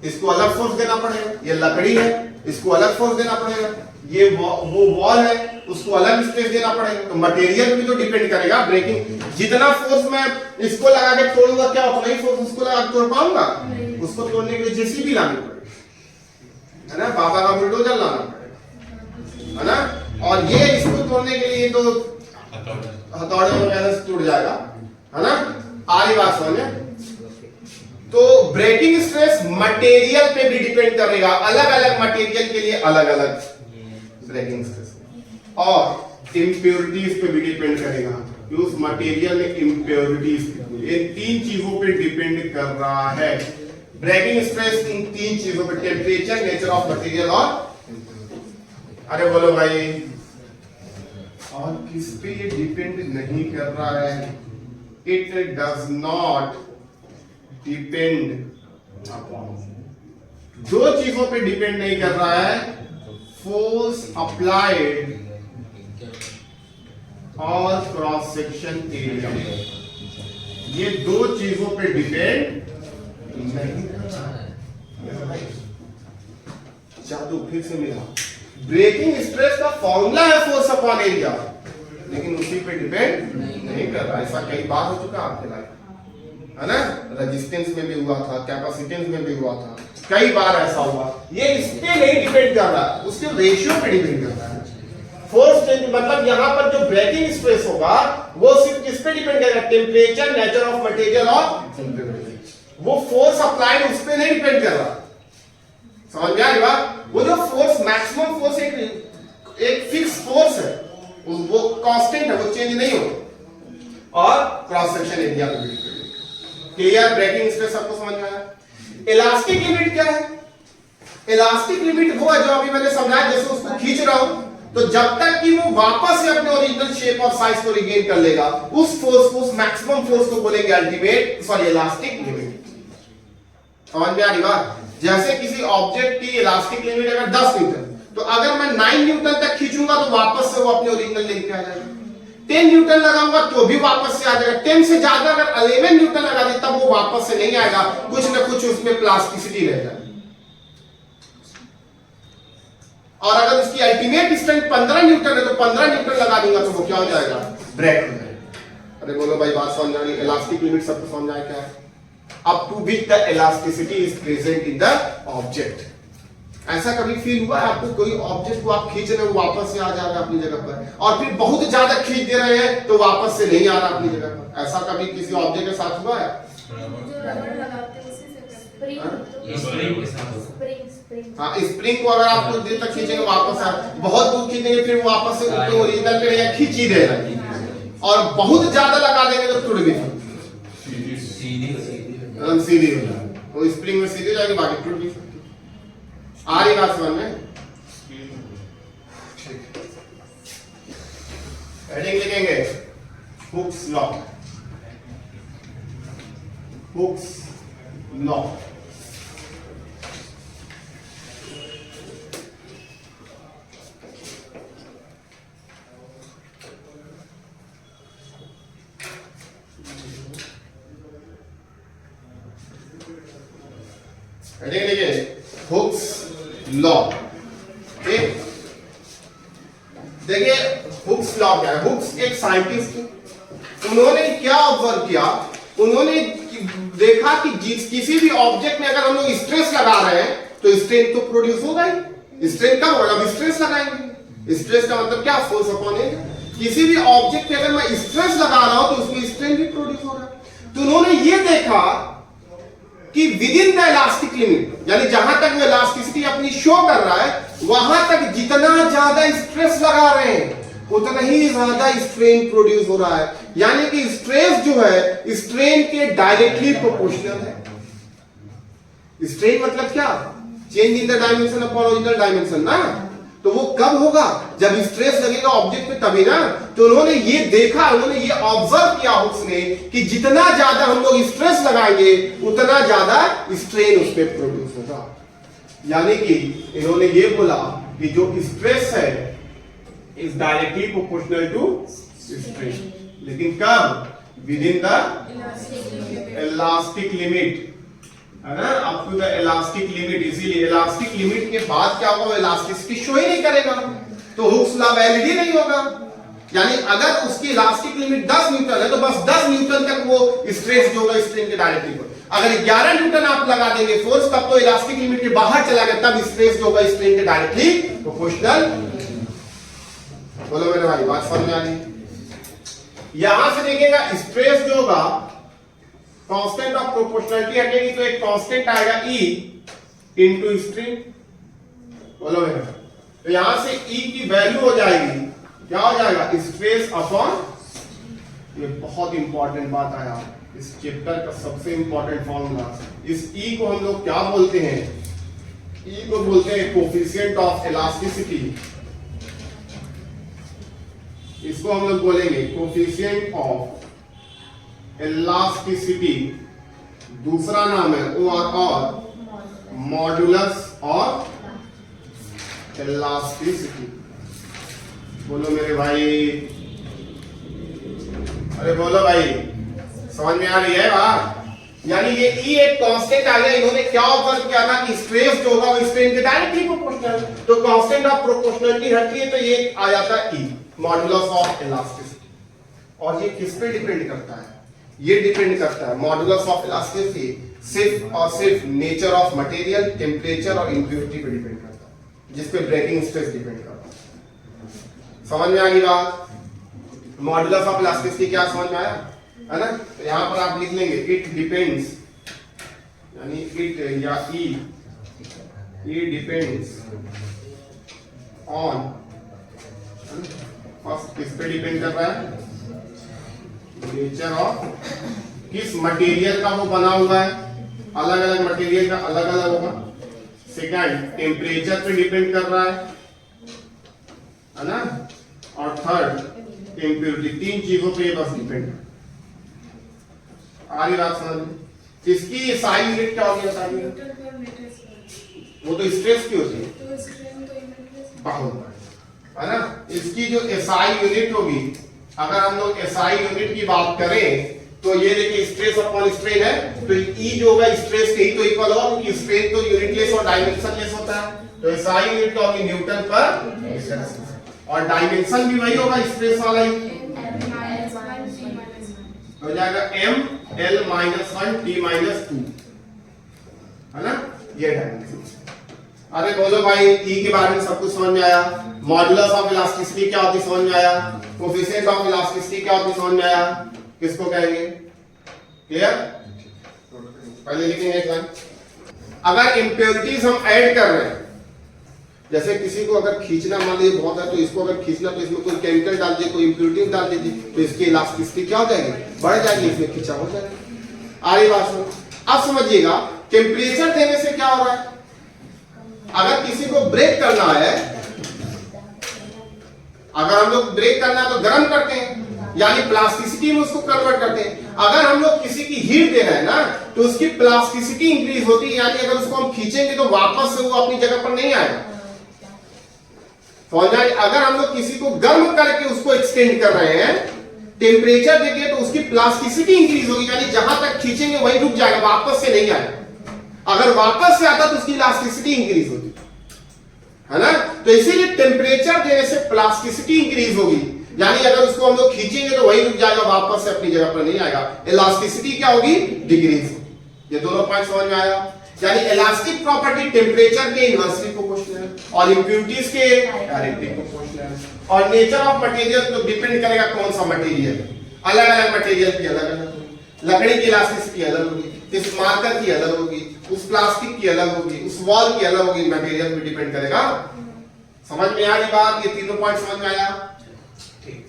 इसको अलग फोर्स देना पड़ेगा। ये लकड़ी है, इसको अलग फोर्स देना पड़ेगा। ये वो वॉल है, उसको अलग स्ट्रेस देना पड़ेगा। तो मटेरियल भी तो डिपेंड करेगा। ब्रेकिंग जितना फोर्स मैं इसको लगा के तोड़ूंगा, क्या उतना ही फोर्स उसको लगा के तोड़ पाऊंगा? उसको तोड़ने के लिए जेसीबी लानी पड़ेगी, है ना, बाबा का बुलडोजर लाना पड़ेगा, है ना। और ये इसको तोड़ने के लिए तो हथौड़े वगैरह से टूट जाएगा, है ना। आगे बात समझे। तो ब्रेकिंग स्ट्रेस मटेरियल पे भी डिपेंड करेगा। अलग अलग मटेरियल के लिए अलग अलग ब्रेकिंग स्ट्रेस, और इम्प्योरिटीज पे भी डिपेंड करेगा कि उस मटेरियल में इम्प्योरिटीज कितनी। इन तीन चीजों पे डिपेंड कर रहा है ब्रेकिंग स्ट्रेस। इन तीन चीजों पे, टेम्परेचर, नेचर ऑफ मटेरियल और, अरे बोलो भाई, और किस पे ये डिपेंड नहीं कर रहा है? It does not depend upon, दो चीजों पे डिपेंड नहीं कर रहा है, फोर्स अप्लाइड और क्रॉस सेक्शन एरिया। ये दो चीजों पे डिपेंड नहीं कर रहा है। जादू फिर से मिला। ब्रेकिंग स्ट्रेस का फॉर्मूला है फोर्स अपॉन एरिया, लेकिन उसी पे डिपेंड नहीं कर रहा। ऐसा कई बार हो चुका आपके लाइफ, है ना। रेजिस्टेंस में भी हुआ था, कैपेसिटेंस में भी हुआ था, कई बार ऐसा हुआ। ये इस पे नहीं डिपेंड कर रहा, उसके रेशियो पे डिपेंड कर रहा है। फोर्स चेंज मतलब यहां पर जो ब्रेकिंग स्ट्रेस होगा वो सिर्फ किस पे डिपेंड करेगा? टेम्परेचर, नेचर ऑफ मटेरियल और वो फोर्स अप्लाइड उस पे नहीं डिपेंड कर रहा। समझ में आ रही बात? वो जो फोर्स, मैक्सिमम फोर्स एक फिक्स फोर्स है, वो कांस्टेंट है, वो चेंज नहीं होगा। और क्रॉस सेक्शन एरिया पे भी क्लियर। ब्रेकिंग स्ट्रेस आपको समझ में आया? इलास्टिक लिमिट क्या है? इलास्टिक लिमिट वो है जो अभी मैंने समझाया, जैसे उसको खींच रहा हूं तो जब तक कि वो वापस से अपने ओरिजिनल शेप और साइज को रिगेन कर लेगा, उस फोर्स को, उस मैक्सिमम फोर्स को बोलेंगे अल्टीमेट, सॉरी, इलास्टिक लिमिट। समझ में आ रही बात? जैसे किसी ऑब्जेक्ट की इलास्टिक लिमिट अगर 10 न्यूटन, तो अगर मैं 9 न्यूटन तक खींचूंगा तो वापस से वो अपने ओरिजिनल लेंथ पे आ जाएगा। 10 न्यूटन लगाऊंगा तो भी वापस से आ जाएगा। 10 से ज्यादा अगर 11 न्यूटन लगा दे तब वो वापस से नहीं आएगा, कुछ ना कुछ उसमें प्लास्टिसिटी रह जाएगी। और अगर उसकी अल्टीमेट स्ट्रेंथ 15 न्यूटन है तो 15 न्यूटन लगा दूंगा तो वो क्या हो जाएगा? ब्रेक हो जाएगा। अरे बोलो भाई, बात समझ आ रही? इलास्टिक लिमिट सबको समझ आया क्या है? Up to which the elasticity is present in the object. ऐसा कभी फील हुआ है आपको? कोई ऑब्जेक्ट को आप खींच रहे हो, वापस से आ जा रहा है अपनी जगह पर, और फिर बहुत ज्यादा खींच दे रहे हैं तो वापस से नहीं आ रहा अपनी जगह पर। ऐसा कभी किसी ऑब्जेक्ट के साथ हुआ है? हाँ, स्प्रिंग को अगर आप कुछ देर तक खींचेंगे वापस आ, बहुत दूर खींचेंगे फिर वापस से उसको ओरिजिनल पे या खींच ही देगा, और बहुत ज्यादा लगा देंगे तो टूट भी सीधी हो जाएगी। वो स्प्रिंग में सीधी जाएगी, बाकी टूट भी सकती। आ रही बात समझ में? हेडिंग लिखेंगे Hooke's law. Hooke's law heading लिखे हुक्स लॉ। ठीक, देखिए हुक्स लॉ क्या है? हुक्स एक साइंटिस्ट थे, उन्होंने क्या ऑब्जर्व किया? उन्होंने देखा कि किसी भी ऑब्जेक्ट में अगर हम लोग स्ट्रेस लगा रहे हैं तो स्ट्रेन तो प्रोड्यूस होगा ही। स्ट्रेन कब होगा? जब स्ट्रेस लगाएंगे। स्ट्रेस का मतलब क्या? Force upon area. किसी भी ऑब्जेक्ट पे अगर मैं स्ट्रेस लगा रहा हूं तो उसमें स्ट्रेन भी प्रोड्यूस हो रहा है। तो उन्होंने ये देखा कि with in the elastic limit, यानी जहां तक वो इलास्टिसिटी अपनी शो कर रहा है, वहां तक जितना ज्यादा स्ट्रेस लगा रहे हैं उतना ही ज्यादा स्ट्रेन प्रोड्यूस हो रहा है। यानी कि स्ट्रेस जो है स्ट्रेन के डायरेक्टली प्रोपोर्शनल है। स्ट्रेन मतलब क्या? Change in the dimension upon original dimension ना। तो वो कब होगा? जब स्ट्रेस लगेगा ऑब्जेक्ट पे, तभी ना। तो उन्होंने ये देखा, उन्होंने ये ऑब्जर्व किया हुक्स ने कि जितना ज्यादा हम लोग स्ट्रेस लगाएंगे उतना ज्यादा स्ट्रेन उस पर प्रोड्यूस होगा। यानी कि इन्होंने ये बोला कि जो स्ट्रेस है is directly proportional to strain, लेकिन कब? Within the elastic limit. है ना, up to the elastic limit. इसीलिए इलास्टिक लिमिट के बाद क्या होगा, इलास्टिसिटी शो ही नहीं करेगा, तो हुक्स लॉ वैलिड ही नहीं होगा। यानी अगर उसकी इलास्टिक लिमिट 10 न्यूटन है तो बस 10 न्यूटन तक वो स्ट्रेस जो होगा स्प्रिंग के डायरेक्टली पर। अगर 11 न्यूटन आप लगा देंगे फोर्स, तब तो इलास्टिक लिमिट के बाहर चला गया, तब स्ट्रेस जो होगा स्प्रिंग के डायरेक्टली प्रोपोर्शनल। बोलो मेरे भाई, बात समझ में आ गई? यहां से देखिएगा स्ट्रेस जो होगा कांस्टेंट ऑफ प्रोपोर्शनलिटी हटेगी तो एक कांस्टेंट आएगा E इनटू स्ट्रिंग। बोलो मेरे, तो यहां से E की वैल्यू हो जाएगी, क्या हो जाएगा, स्ट्रेस अपॉन, ये बहुत इंपॉर्टेंट बात आया इस चैप्टर का, सबसे इंपॉर्टेंट फॉर्मूला। इस E को हम लोग क्या बोलते हैं, E को बोलते हैं कोफिशिएंट ऑफ इलास्टिसिटी। इसको हम लोग बोलेंगे कोफिशिएंट ऑफ इलास्टिसिटी, दूसरा नाम है और मॉडुलस ऑफ इलास्टिसिटी। बोलो मेरे भाई, अरे बोलो भाई, समझ में आ रही है बात? यानी ये E एक कांस्टेंट आ गया। इन्होंने क्या ऑब्जर्व किया था कि स्ट्रेस जो होगा वो स्ट्रेन के डायरेक्टली प्रोपोर्शनल, तो कांस्टेंट ऑफ प्रोपोर्शनलिटी हटती है तो ये आ जाता है E, मॉडुलस ऑफ इलास्टिसिटी। और ये किस पे डिपेंड करता है, ये डिपेंड करता है मॉडुलस ऑफ इलास्टिसिटी सिर्फ और सिर्फ नेचर ऑफ मटेरियल, टेम्परेचर और इंप्योरिटी पे डिपेंड करता है, जिस पे ब्रेकिंग स्ट्रेस डिपेंड करता है। समझ में आ गई बात? मॉडुलस ऑफ इलास्टिसिटी क्या समझ में आया है ना? तो यहां पर आप लिख लेंगे इट डिपेंड्स, यानी इट या ई डिपेंड्स ऑन, फर्स्ट किस पे डिपेंड कर रहा है, नेचर ऑफ, किस मटेरियल का वो बना हुआ है, अलग अलग मटेरियल का अलग अलग होगा। सेकंड टेम्परेचर पे डिपेंड कर रहा है ना, और थर्ड इम्प्योरिटी। तीन चीजों पे बस डिपेंड। आ रही बात समझ में? इसकी SI यूनिट क्या होगी बताइए? न्यूटन पर मीटर स्क्वायर। वो तो स्ट्रेस की होती है, तो स्ट्रेन तो यूनिट बहुत है ना। इसकी जो SI यूनिट होगी, अगर हम लोग SI यूनिट की बात करें तो ये देखिए स्ट्रेस अपॉन स्ट्रेन है, तो E जो होगा स्ट्रेस के ही तो इक्वल होगा, क्योंकि स्ट्रेन तो यूनिटलेस और डायमेंशनलेस होता है। तो SI यूनिट क्या होगी, न्यूटन पर मीटर, और डायमेंशन भी वही होगा स्ट्रेस वाला ही, हो जाएगा M(L-1T-2) है ना, ये डायमेंशन। अरे बोलो भाई, E के बारे में सब कुछ समझ में आया? मॉडुलस ऑफ इलास्टिसिटी क्या होती समझ में आया? कोफिशिएंट ऑफ इलास्टिसिटी क्या होती समझ में आया? किसको कहेंगे, क्लियर? पहले लिखेंगे एक लाइन। अगर इंप्योरिटीज हम ऐड कर रहे हैं, जैसे किसी को अगर खींचना मान लीजिए बहुत है, तो इसको अगर खींचना तो इसमें कोई केमिकल डाल दीजिए, कोई इंप्योरिटीज डाल दीजिए, तो इसकी इलास्टिसिटी क्या हो जाएगी, बढ़ जाएगी, इसमें खिंचा हो जाएगा। आ रही बात सुनो? अब समझिएगा टेम्परेचर देने से क्या हो रहा है। अगर किसी को ब्रेक करना है, अगर हम लोग ब्रेक करना है तो गर्म करते हैं, यानी प्लास्टिसिटी में उसको कन्वर्ट करते हैं। अगर हम लोग किसी की हीट दे रहे हैं ना, तो उसकी प्लास्टिसिटी इंक्रीज होती है, यानी अगर उसको हम खींचेंगे तो वापस से वो अपनी जगह पर नहीं आएगा। अगर हम लोग किसी को गर्म करके उसको एक्सटेंड कर रहे हैं, टेम्परेचर देंगे तो उसकी प्लास्टिसिटी इंक्रीज होगी, यानी जहां तक खींचेंगे वहीं रुक जाएगा, वापस से नहीं आएगा। अगर वापस से आता तो उसकी इलास्टिसिटी इंक्रीज होगी, है ना। तो इसीलिए टेम्परेचर देने से प्लास्टिसिटी इंक्रीज होगी, यानी अगर उसको हम लोग खींचेंगे तो वहीं रुक जाएगा, वापस से अपनी जगह पर नहीं आएगा। इलास्टिसिटी क्या होगी, डिक्रीज होगी। ये दोनों पॉइंट समझ में आया? यानी इलास्टिक प्रॉपर्टी टेम्परेचर के इनवर्सली प्रोपोर्शनल है और इंप्योरिटीज के डायरेक्टली प्रोपोर्शनल है। और नेचर ऑफ मटेरियल तो डिपेंड करेगा कौन सा मटेरियल, अलग अलग मटेरियल की अलग अलग होगी। लकड़ी की इलास्टिसिटी अलग होगी, इस मार्कर की अलग होगी, उस प्लास्टिक की अलग होगी, उस वॉल की अलग होगी, मटेरियल पे डिपेंड करेगा। समझ में आ रही बात? ये तीनों पॉइंट समझ में आया? ठीक।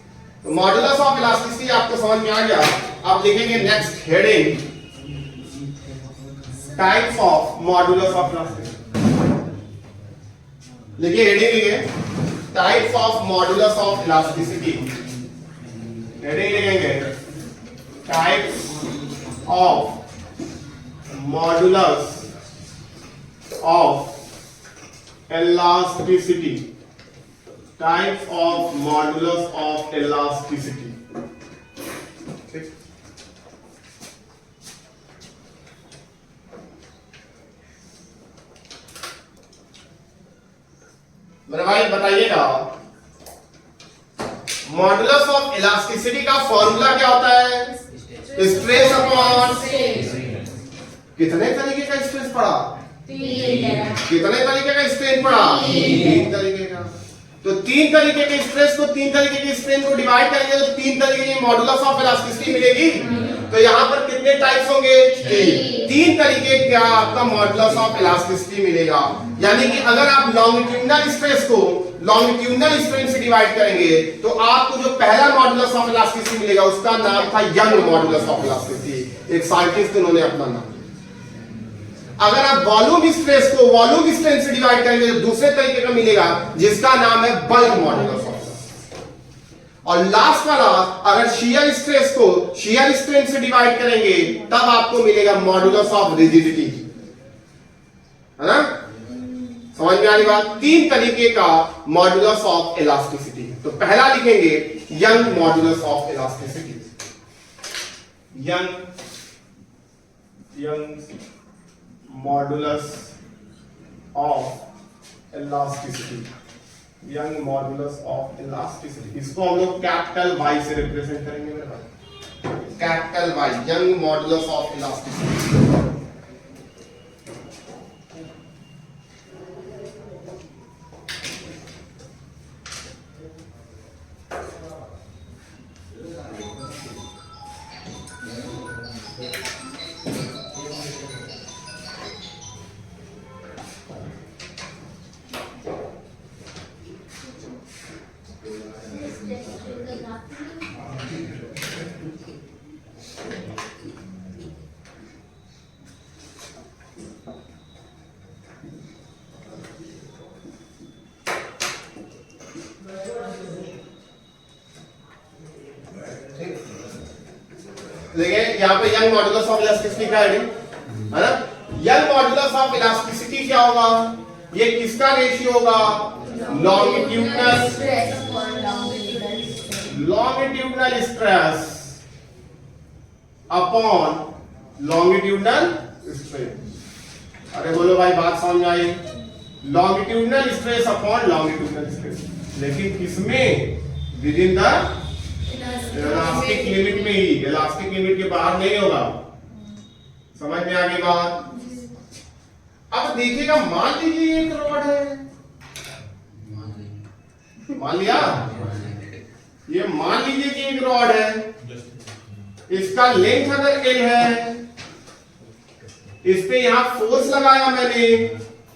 तो मॉडुलस ऑफ इलास्टिसिटी आपको समझ में आ गया। आप लिखेंगे next heading, types of modulus of elasticity. लिखिए हेडिंग, लिखिए types of modulus of elasticity. Heading लिखेंगे types of modulus of elasticity. Types of modulus of elasticity. ठीक। मेरे भाई बताइएगा, मॉडुलस ऑफ इलास्टिसिटी का फॉर्मूला क्या होता है? स्ट्रेस अपॉन, कितने तरीके का स्ट्रेस पड़ा? कितने तरीके का स्ट्रेन पड़ा? 3 तरीके का। तो 3 तरीके के स्ट्रेस को 3 तरीके के स्ट्रेन को डिवाइड करेंगे तो 3 तरीके की मॉडुलस ऑफ इलास्टिसिटी मिलेगी। तो यहाँ पर कितने टाइप्स होंगे? 3 तरीके का आपका मॉडुलस ऑफ इलास्टिसिटी मिलेगा। यानी कि अगर आप लॉन्गिट्यूडिनल स्ट्रेस को लॉन्गिट्यूडिनल स्ट्रेन से डिवाइड करेंगे तो आपको जो पहला मॉडुलस ऑफ इलास्टिसिटी मिलेगा उसका नाम था यंग मॉडुलस ऑफ इलास्टिसिटी। एक साइंटिस्ट उन्होंने अपना नाम। अगर आप वॉल्यूम स्ट्रेस को वॉल्यूम स्ट्रेन से डिवाइड करेंगे तो दूसरे तरीके का मिलेगा जिसका नाम है बल्क मॉडुलस ऑफ इलास्टिसिटी। और लास्ट वाला, अगर शियर स्ट्रेस को शियर स्ट्रेन से डिवाइड करेंगे तब आपको मिलेगा मॉडुलस ऑफ रिजिडिटी, है ना? समझ में आ रही बात? 3 तरीके का मॉडुलस ऑफ इलास्टिसिटी। तो पहला लिखेंगे young modulus of elasticity. Young modulus of elasticity. Young modulus of elasticity, इसको हम लोग कैपिटल वाई से रिप्रेजेंट करेंगे मेरे भाई। Capital Y, Young modulus of elasticity. देखिए यहाँ पे यंग मॉडुलस ऑफ इलास्टिसिटी का है ना? यंग मॉडुलस ऑफ इलास्टिसिटी क्या होगा? ये किसका रेशियो होगा? Longitudinal stress upon longitudinal strain. अरे बोलो भाई, बात समझ में आई? Longitudinal stress upon longitudinal stress, लेकिन किसमें? Within the elastic limit में ही, इलास्टिक लिमिट के बाहर नहीं होगा। समझ में आ गई बात? अब देखिएगा, मान लीजिए एक रॉड है, मान लिया, ये मान लीजिए कि एक रॉड है, इसका लेंथ अगर L है, इस पे यहां फोर्स लगाया मैंने,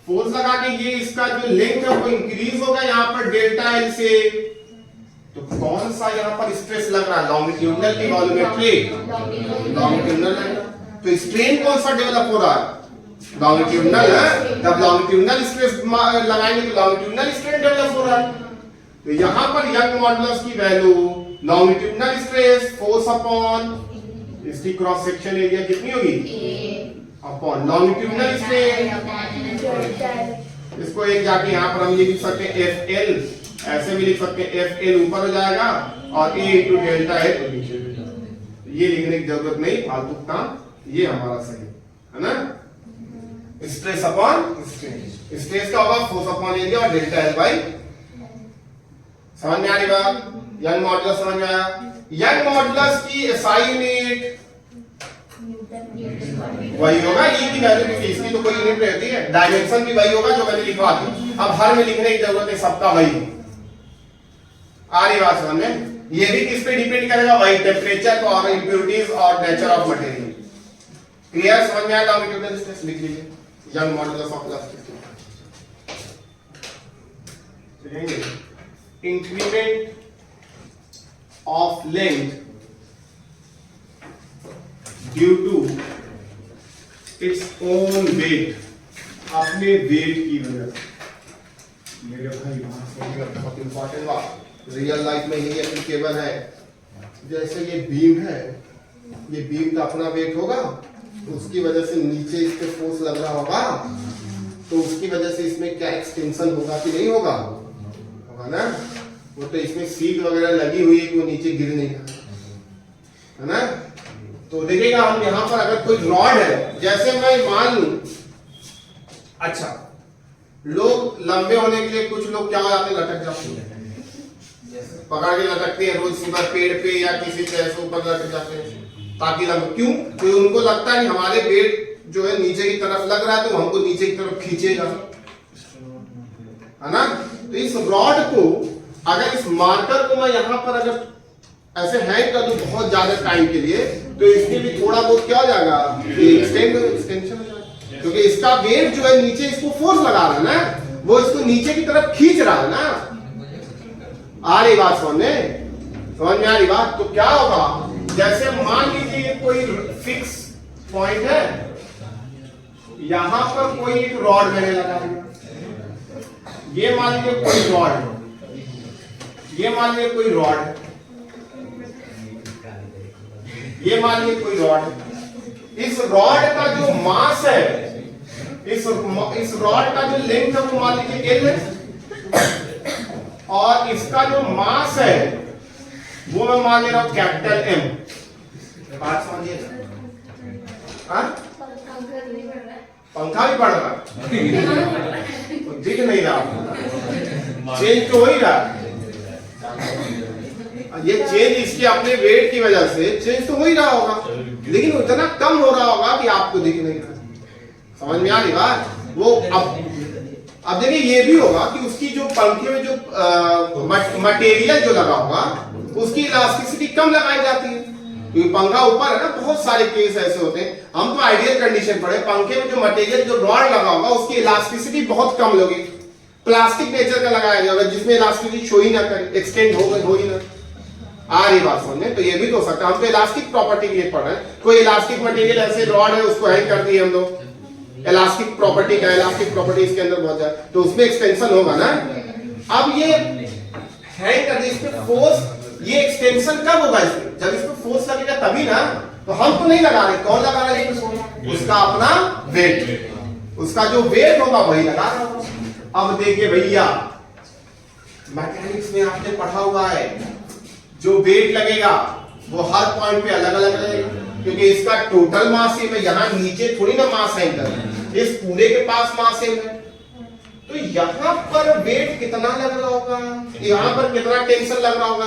फोर्स लगा के ये इसका जो लेंथ है वो इंक्रीज होगा यहां पर डेल्टा L से। तो कौन सा यहां पर स्ट्रेस लग रहा है? लॉन्गिट्यूडिनल की वॉल्यूमेट्रिक, लॉन्गिट्यूडिनल। तो स्ट्रेन कौन सा डेवलप हो रहा है? लॉन्गिट्यूडिनल है। जब लॉन्गिट्यूडिनल स्ट्रेस लगाएंगे तो लॉन्गिट्यूडिनल स्ट्रेन डेवलप हो रहा है। तो यहां पर यंग मॉडुलस की value longitudinal stress force upon इसकी क्रॉस सेक्शन एरिया कितनी होगी? Upon longitudinal strain. इसको एक जाके यहां पर हम ये लिख सकते हैं FL, ऐसे भी लिख सकते हैं FL ऊपर हो जाएगा और A इंटू डेल्टा L नीचे। ये लिखने की जरूरत नहीं, फालतू काम, ये हमारा सही है ना? स्ट्रेस अपॉन स्ट्रेन, स्ट्रेस का होगा फोर्स अपॉन एरिया और डेल्टा L बाई। समझ में आ रही बात? यंग मॉडुलस समझ में आया? यंग मॉडुलस की SI यूनिट वही होगा, E की वैल्यू की, इसकी तो कोई यूनिट रहती है, डायमेंशन भी वही होगा जो मैंने लिखवा दी। अब हर में लिखने की जरूरत है, सबका वही। आ रही बात समझ में? ये भी किस पे डिपेंड करेगा? वही, टेम्परेचर और इंप्योरिटीज और नेचर ऑफ मटेरियल। क्लियर? समझ में आया? लॉन्गिट्यूडिनल स्ट्रेस लिख लीजिए, Young modulus of elasticity. Increment of length due to its own weight, अपने वेट की वजह से। मेरे भाई बहुत इंपॉर्टेंट बात, रियल लाइफ में यही एप्लीकेबल है। जैसे ये बीम है, ये बीम का अपना वेट होगा, उसकी वजह से नीचे इस पे फोर्स लग रहा होगा, तो उसकी वजह से इसमें क्या एक्सटेंशन होगा कि नहीं होगा? होगा ना? वो तो इसमें सीट वगैरह लगी हुई है कि वो नीचे गिर नहीं रहा है ना? तो देखिएगा, हम यहां पर अगर कोई रॉड है, जैसे मैं मान लूं, अच्छा लोग लंबे होने के लिए कुछ लोग क्या हो जाते हैं, लटक जाते हैं, पकड़ के लटकते हैं रोज सुबह पेड़ पे या किसी से ऐसे ऊपर लटक जाते हैं ताकि लंबे, क्यों? तो उनको लगता है कि हमारे पेट जो है नीचे की तरफ लग रहा है तो हमको नीचे की तरफ खींचेगा, है ना? तो इस रॉड को अगर इस मार्कर को मैं यहाँ पर अगर ऐसे हैंग कर दूं बहुत ज्यादा टाइम के लिए तो इसके भी थोड़ा बहुत क्या हो जाएगा, एक्सटेंशन हो जाएगा, क्योंकि इसका वेट जो है नीचे इसको फोर्स लगा रहा है ना, वो इसको नीचे की तरफ खींच रहा है ना। आ रही बात समझ में आ रही बात? तो क्या होगा, जैसे मान लीजिए कोई फिक्स पॉइंट है, यहां पर कोई एक रॉड मैंने लगा दिया, ये मान लीजिए कोई रॉड, ये मान लीजिए कोई रॉड, ये मान लीजिए कोई रॉड। इस रॉड का जो मास है, इस रॉड का जो लेंथ है वो मान लीजिए L है, और इसका जो मास है वो मैं मान ले रहा हूं कैपिटल M। बात समझिएगा? पंखा भी पड़ रहा है, दिख नहीं रहा, चेंज तो हो ही रहा है, ये चेंज इसके अपने वेट की वजह से चेंज तो हो ही रहा होगा, लेकिन उतना कम हो रहा होगा कि आपको दिख नहीं रहा। समझ में आ रही बात? वो अब देखिए ये भी होगा कि उसकी जो पंखे में जो मटेरियल जो लगा होगा उसकी इलास्टिसिटी कम लगाई जाती है, क्योंकि पंखा ऊपर है ना, बहुत सारे केस ऐसे होते हैं, हम तो आइडियल कंडीशन पढ़े, पंखे में जो मटेरियल जो रॉड लगा होगा उसकी इलास्टिसिटी बहुत कम लगे, प्लास्टिक नेचर का लगाया जाएगा जिसमें इलास्टिसिटी शो ही ना करे, एक्सटेंड हो ही ना। आ रही बात समझ में? तो ये भी तो हो सकता है, हम तो इलास्टिक प्रॉपर्टी के लिए पढ़ रहे हैं, कोई इलास्टिक मटेरियल ऐसे रॉड है उसको हैंग कर दिए हम लोग, इलास्टिक प्रॉपर्टी का, इलास्टिक प्रॉपर्टी इसके अंदर बहुत जाए तो उसमें एक्सटेंशन होगा ना। अब ये हैंग कर दिए, इस पे फोर्स, ये एक्सटेंशन कब होगा इसमें, जब इस पे फोर्स लगेगा तभी ना, तो हम तो नहीं लगा रहे, कौन लगा रहा है इसमें? उसका अपना वेट, उसका जो वेट होगा वही लगा रहा होगा। अब देखिए भैया, मैकेनिक्स में आपने पढ़ा हुआ है जो वेट लगेगा वो हर पॉइंट पे अलग अलग लगेगा, क्योंकि इसका टोटल मास सेम है, यहाँ नीचे थोड़ी ना मास है, इस पूरे के पास मास सेम है, तो यहाँ पर वेट कितना लग रहा होगा, यहाँ पर कितना टेंशन लग रहा होगा,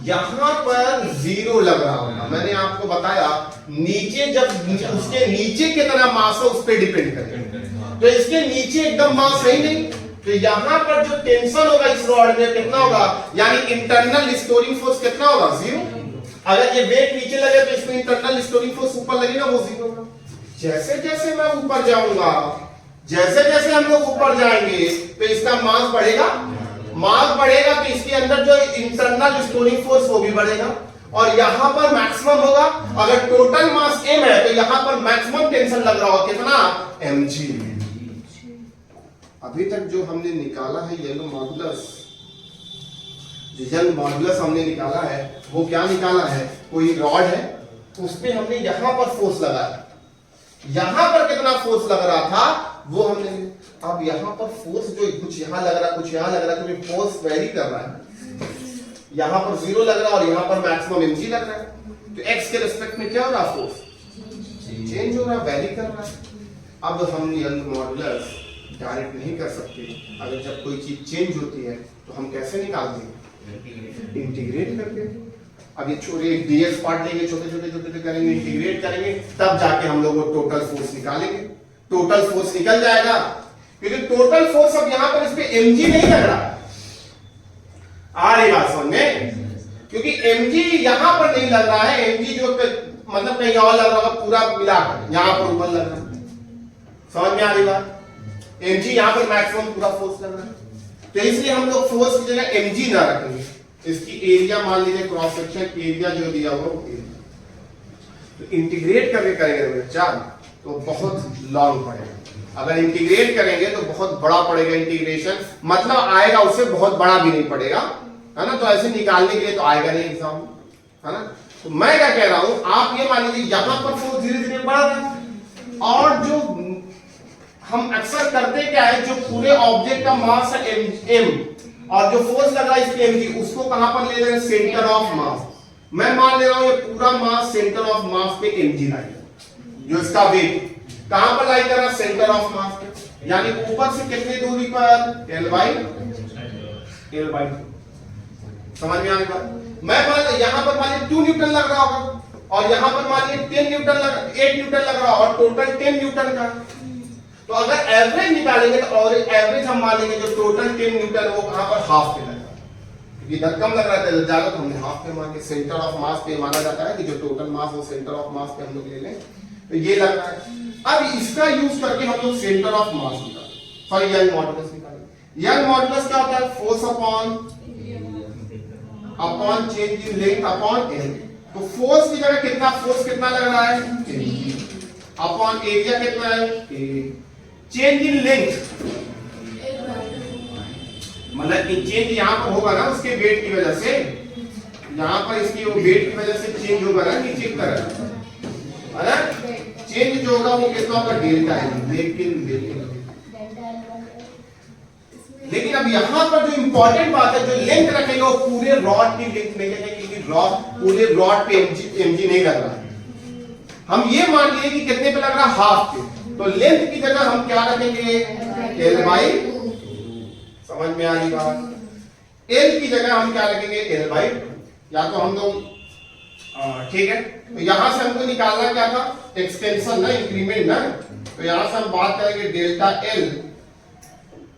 यहाँ पर 0 लग रहा होगा। मैंने आपको बताया नीचे जब उसके नीचे कितना मास है उस पर डिपेंड करेगा, तो इसके नीचे एकदम मास है ही नहीं, तो यहाँ पर जो टेंशन होगा इस रॉड में कितना होगा, यानी इंटरनल स्टोरिंग फोर्स कितना होगा, 0। अगर ये वेट नीचे लगे तो इसमें इंटरनल स्टोरिंग फोर्स ऊपर लगेगा, वो 0 होगा। जैसे जैसे मैं ऊपर जाऊंगा, जैसे जैसे हम लोग ऊपर जाएंगे तो इसका मास बढ़ेगा, मास बढ़ेगा तो इसके अंदर जो इंटरनल स्टोरिंग फोर्स वो भी बढ़ेगा, और यहां पर मैक्सिमम होगा। अगर टोटल मास m है तो यहां पर मैक्सिमम टेंशन लग रहा होगा, कितना, mg। अभी तक जो हमने निकाला है येलो मॉडुलस, यंग मॉडुलस हमने निकाला है, वो क्या निकाला है, कोई रॉड है उस पे हमने यहां पर फोर्स लगाया, यहां पर कितना फोर्स लग रहा था वो हमने, अब यहां पर फोर्स जो कुछ यहां लग रहा, कुछ यहां लग रहा, क्योंकि फोर्स वेरी कर रहा है, यहां पर 0 लग रहा है और यहां पर मैक्सिमम mg लग रहा है, तो x के रिस्पेक्ट में क्या हो रहा, फोर्स चेंज हो रहा, वेरी कर रहा है। अब हम यंग मॉडुलस डायरेक्ट नहीं कर सकते, अगर जब कोई चीज चेंज होती है तो हम कैसे निकालते हैं, इंटीग्रेट करके। अब ये छोटे डीएक्स पार्ट लेंगे, छोटे छोटे छोटे करेंगे, इंटीग्रेट करेंगे, तब जाके हम लोग वो टोटल फोर्स निकालेंगे, टोटल फोर्स निकल जाएगा, क्योंकि टोटल फोर्स अब यहां पर इस पे mg नहीं लग रहा। आ रही बात समझ में? क्योंकि mg यहां पर नहीं लग रहा है, mg जो मतलब कहीं और लग रहा होगा, पूरा मिलाकर यहां पर ऊपर लग रहा है। समझ में आ रही बात? mg यहां पर मैक्सिमम पूरा फोर्स लग रहा है, तो इसलिए हम लोग फोर्स की जगह mg ना रखेंगे, इसकी एरिया मान लीजिए क्रॉस सेक्शन एरिया जो दिया हुआ वो तो इंटीग्रेट करके करेंगे बच्चा तो बहुत लॉन्ग पड़ेगा। अगर इंटीग्रेट करेंगे तो बहुत बड़ा पड़ेगा इंटीग्रेशन, मतलब आएगा उससे बहुत बड़ा भी नहीं पड़ेगा, है ना। तो ऐसे निकालने के लिए तो आएगा नहीं एग्जाम, है ना। तो मैं क्या कह रहा हूं, आप ये मान लीजिए यहां पर फोर्स धीरे धीरे बढ़ रहा है, और जो हम अक्सर करते क्या है, जो पूरे ऑब्जेक्ट का मास है m और जो फोर्स लग रहा है इसके mg, उसको कहां पर ले रहे हैं, सेंटर ऑफ मास। मैं मान ले रहा हूं ये पूरा मास सेंटर ऑफ मास पे mg लाई, जो इसका वेट कहां पर लाई कर रहा है, सेंटर ऑफ मास पे। यानी ऊपर से कितनी दूरी पर L बाई समझ में आएगा। मैं मान यहाँ पर मान लीजिए 2 न्यूटन लग रहा होगा और यहाँ पर मान लीजिए 8 न्यूटन लग रहा और टोटल 10 न्यूटन का। तो अगर एवरेज निकालेंगे तो और एवरेज हम मान लेंगे जो टोटल 10 न्यूटन वो कहां पर हाफ पे लगा, इधर कम लग रहा था ज्यादा तो हमने हाफ पे मान के सेंटर ऑफ मास पे माना जाता है कि जो टोटल मास वो सेंटर ऑफ मास पे हम लोग ले लें तो ये लग रहा है। अब इसका यूज करके हम लोग सेंटर ऑफ मास निकालें, सॉरी यंग मॉडुलस निकालें। यंग मॉडुलस क्या होता है? Force upon change in length upon area. तो फोर्स की जगह कितना फोर्स कितना लग रहा है अपॉन एरिया कितना है चेंज इन लेंथ मतलब कि चेंज यहाँ पर होगा ना उसके वेट की वजह से, यहाँ पर इसकी वो वेट की वजह से चेंज होगा ना नीचे की तरफ है ना, चेंज जो होगा वो कितना होगा डेल्टा है। लेकिन अब यहाँ पर जो इंपॉर्टेंट बात है जो लेंथ रखेंगे वो पूरे रॉड की लेंथ नहीं रखेंगे क्योंकि पूरे रॉड पे mg नहीं लग रहा है। हम ये मान लिए कि कितने पे लग रहा है हाफ पे, तो लेंथ की जगह हम क्या रखेंगे L बाई, समझ में आ रही बात, L की जगह हम क्या रखेंगे L बाई, या तो हम लोग ठीक है। तो यहां से हमको निकालना क्या था एक्सटेंशन ना इंक्रीमेंट ना, तो यहां से हम बात करेंगे डेल्टा L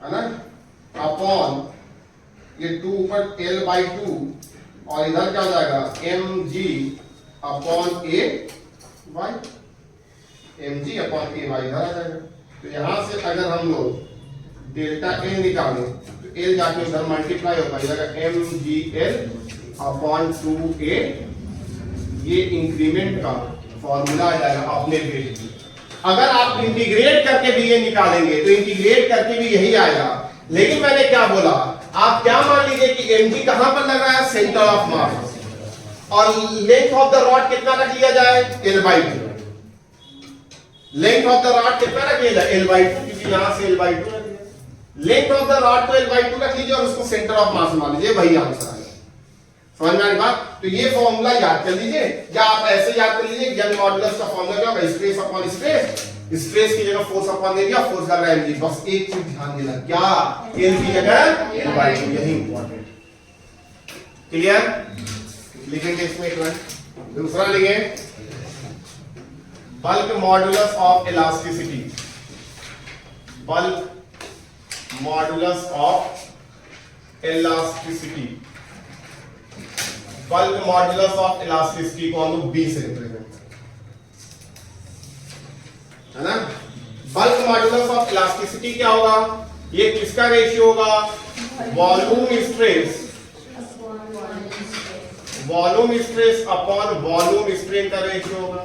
है ना अपॉन ये 2 ऊपर L बाई 2 और इधर क्या हो जाएगा mg upon a by mg upon a by इधर आ जाएगा। तो यहां से अगर हम लोग डेल्टा L निकालें तो L जाके उधर मल्टीप्लाई होगा इधर mgl अपॉन 2a, ये इंक्रीमेंट का फॉर्मूला आ जाएगा अपने वेट की। अगर आप इंटीग्रेट करके भी ये निकालेंगे तो इंटीग्रेट करके भी यही आएगा, लेकिन मैंने क्या बोला आप क्या मान लीजिए कि mg कहां पर लग रहा है सेंटर ऑफ मास और लेंथ ऑफ द रॉड कितना रख लिया जाए L by 2, length of the rod कितना रख लिया जाए L बाई 2 क्योंकि यहां से L बाई 2 रख लिया, लेंथ ऑफ द रॉड को L बाई 2 रख लीजिए और उसको सेंटर ऑफ मास मान लीजिए, वही आंसर आएगा। समझ में आ रही बात? तो ये फॉर्मूला याद कर लीजिए या आप ऐसे याद कर लीजिए यंग मॉडुलस का फॉर्मूला क्या होगा स्ट्रेस अपॉन स्ट्रेस, स्ट्रेस की जगह फोर्स अपॉन एरिया, फोर्स लग रहा है mg, बस एक चीज ध्यान देना क्या L की जगह L बाई 2, यही इंपॉर्टेंट। क्लियर? लिखेंगे इसमें एक लाइन, दूसरा लिखेंगे bulk modulus of elasticity, bulk modulus of elasticity, bulk modulus of elasticity को हम लोग B से रिप्रेजेंट है ना। बल्क मॉडुलस ऑफ इलास्टिसिटी क्या होगा, ये किसका रेशियो होगा volume stress, volume stress upon volume strain का रेशियो होगा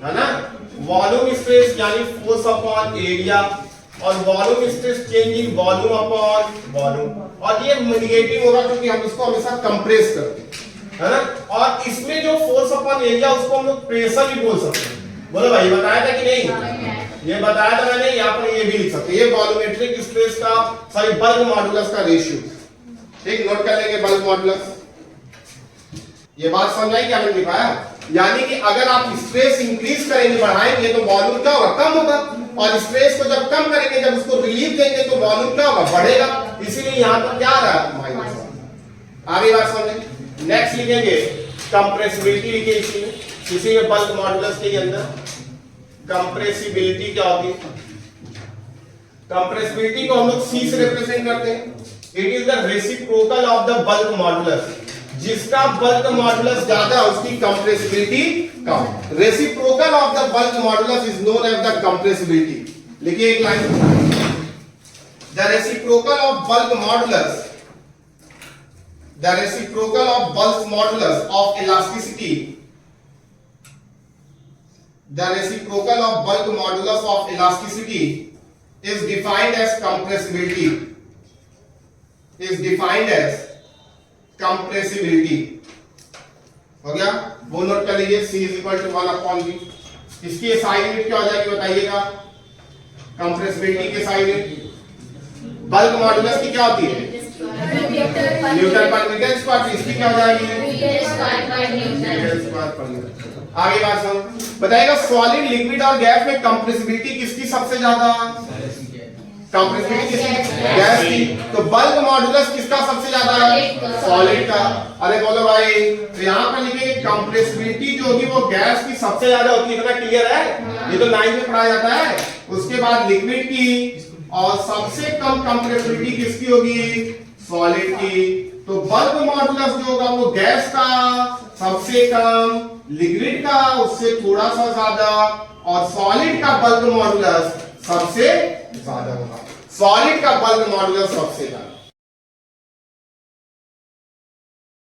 है ना। वॉल्यूम स्ट्रेस यानी फोर्स अपॉन एरिया और volume stress change in volume upon volume, और ये नेगेटिव होगा क्योंकि हम इसको हमेशा कंप्रेस करते हैं है ना। और इसमें जो फोर्स अपॉन एरिया उसको हम लोग प्रेशर भी बोल सकते हैं, बोलो भाई बताया था कि नहीं, ये बताया था मैंने, यहाँ पर ये भी लिख सकते हैं, ये वॉल्यूमेट्रिक स्ट्रेस का सॉरी बल्क मॉडुलस का रेशियो, ठीक नोट कर लेंगे बल्क मॉडुलस। ये बात समझाई क्या मैंने लिखाया, यानी कि अगर आप स्ट्रेस इंक्रीज करेंगे बढ़ाएंगे तो वॉल्यूम क्या होगा कम होगा, और स्ट्रेस को जब कम करेंगे जब उसको रिलीफ देंगे तो वॉल्यूम क्या होगा बढ़ेगा, इसीलिए यहाँ पर क्या आ रहा है माइनस। आगे बात समझे। नेक्स्ट लिखेंगे कंप्रेसिबिलिटी, लिखे इसी में बल्क मॉडुलस के अंदर कंप्रेसिबिलिटी क्या होगी, कंप्रेसिबिलिटी को हम लोग C से रिप्रेजेंट करते हैं, it is the reciprocal of the bulk modulus, जिसका बल्क मॉडुलस ज्यादा उसकी कंप्रेसिबिलिटी कम, reciprocal of the bulk modulus is known as the compressibility. लिखिए एक line, the reciprocal of bulk modulus, the reciprocal of bulk modulus of elasticity, the reciprocal of bulk modulus of elasticity is defined as compressibility, is defined as compressibility। हो गया, वो note कर लीजिए C is equal to 1 upon V। इसकी SI unit क्या हो जाएगी बताइएगा, कंप्रेसिबिलिटी की SI यूनिट बल्क मॉडुलस की क्या होती है न्यूटन पर मीटर स्क्वायर, इसकी क्या हो जाएगी मीटर स्क्वायर पर मीटर। आगे बात सुनो, बताइएगा सॉलिड लिक्विड और गैस में कंप्रेसिबिलिटी किसकी सबसे ज्यादा, कंप्रेसिबिलिटी किसकी? गैस की। तो बल्क मॉडुलस किसका सबसे ज्यादा है? सॉलिड का। अरे बोलो भाई, तो यहाँ पर लिखे कंप्रेसिबिलिटी जो होगी वो गैस की सबसे ज्यादा होती है, इतना क्लियर है? ये तो 9 में पढ़ाया जाता है। उसके बाद लिक्विड की, और सबसे कम कंप्रेसिबिलिटी किसकी होगी? सॉलिड की। तो बल्क मॉडुलस जो होगा वो गैस का सबसे कम, लिक्विड का उससे थोड़ा सा ज्यादा, और सॉलिड का बल्क मॉडुलस सबसे ज्यादा होगा। सॉलिड का बल्क मॉडुलस सबसे ज्यादा।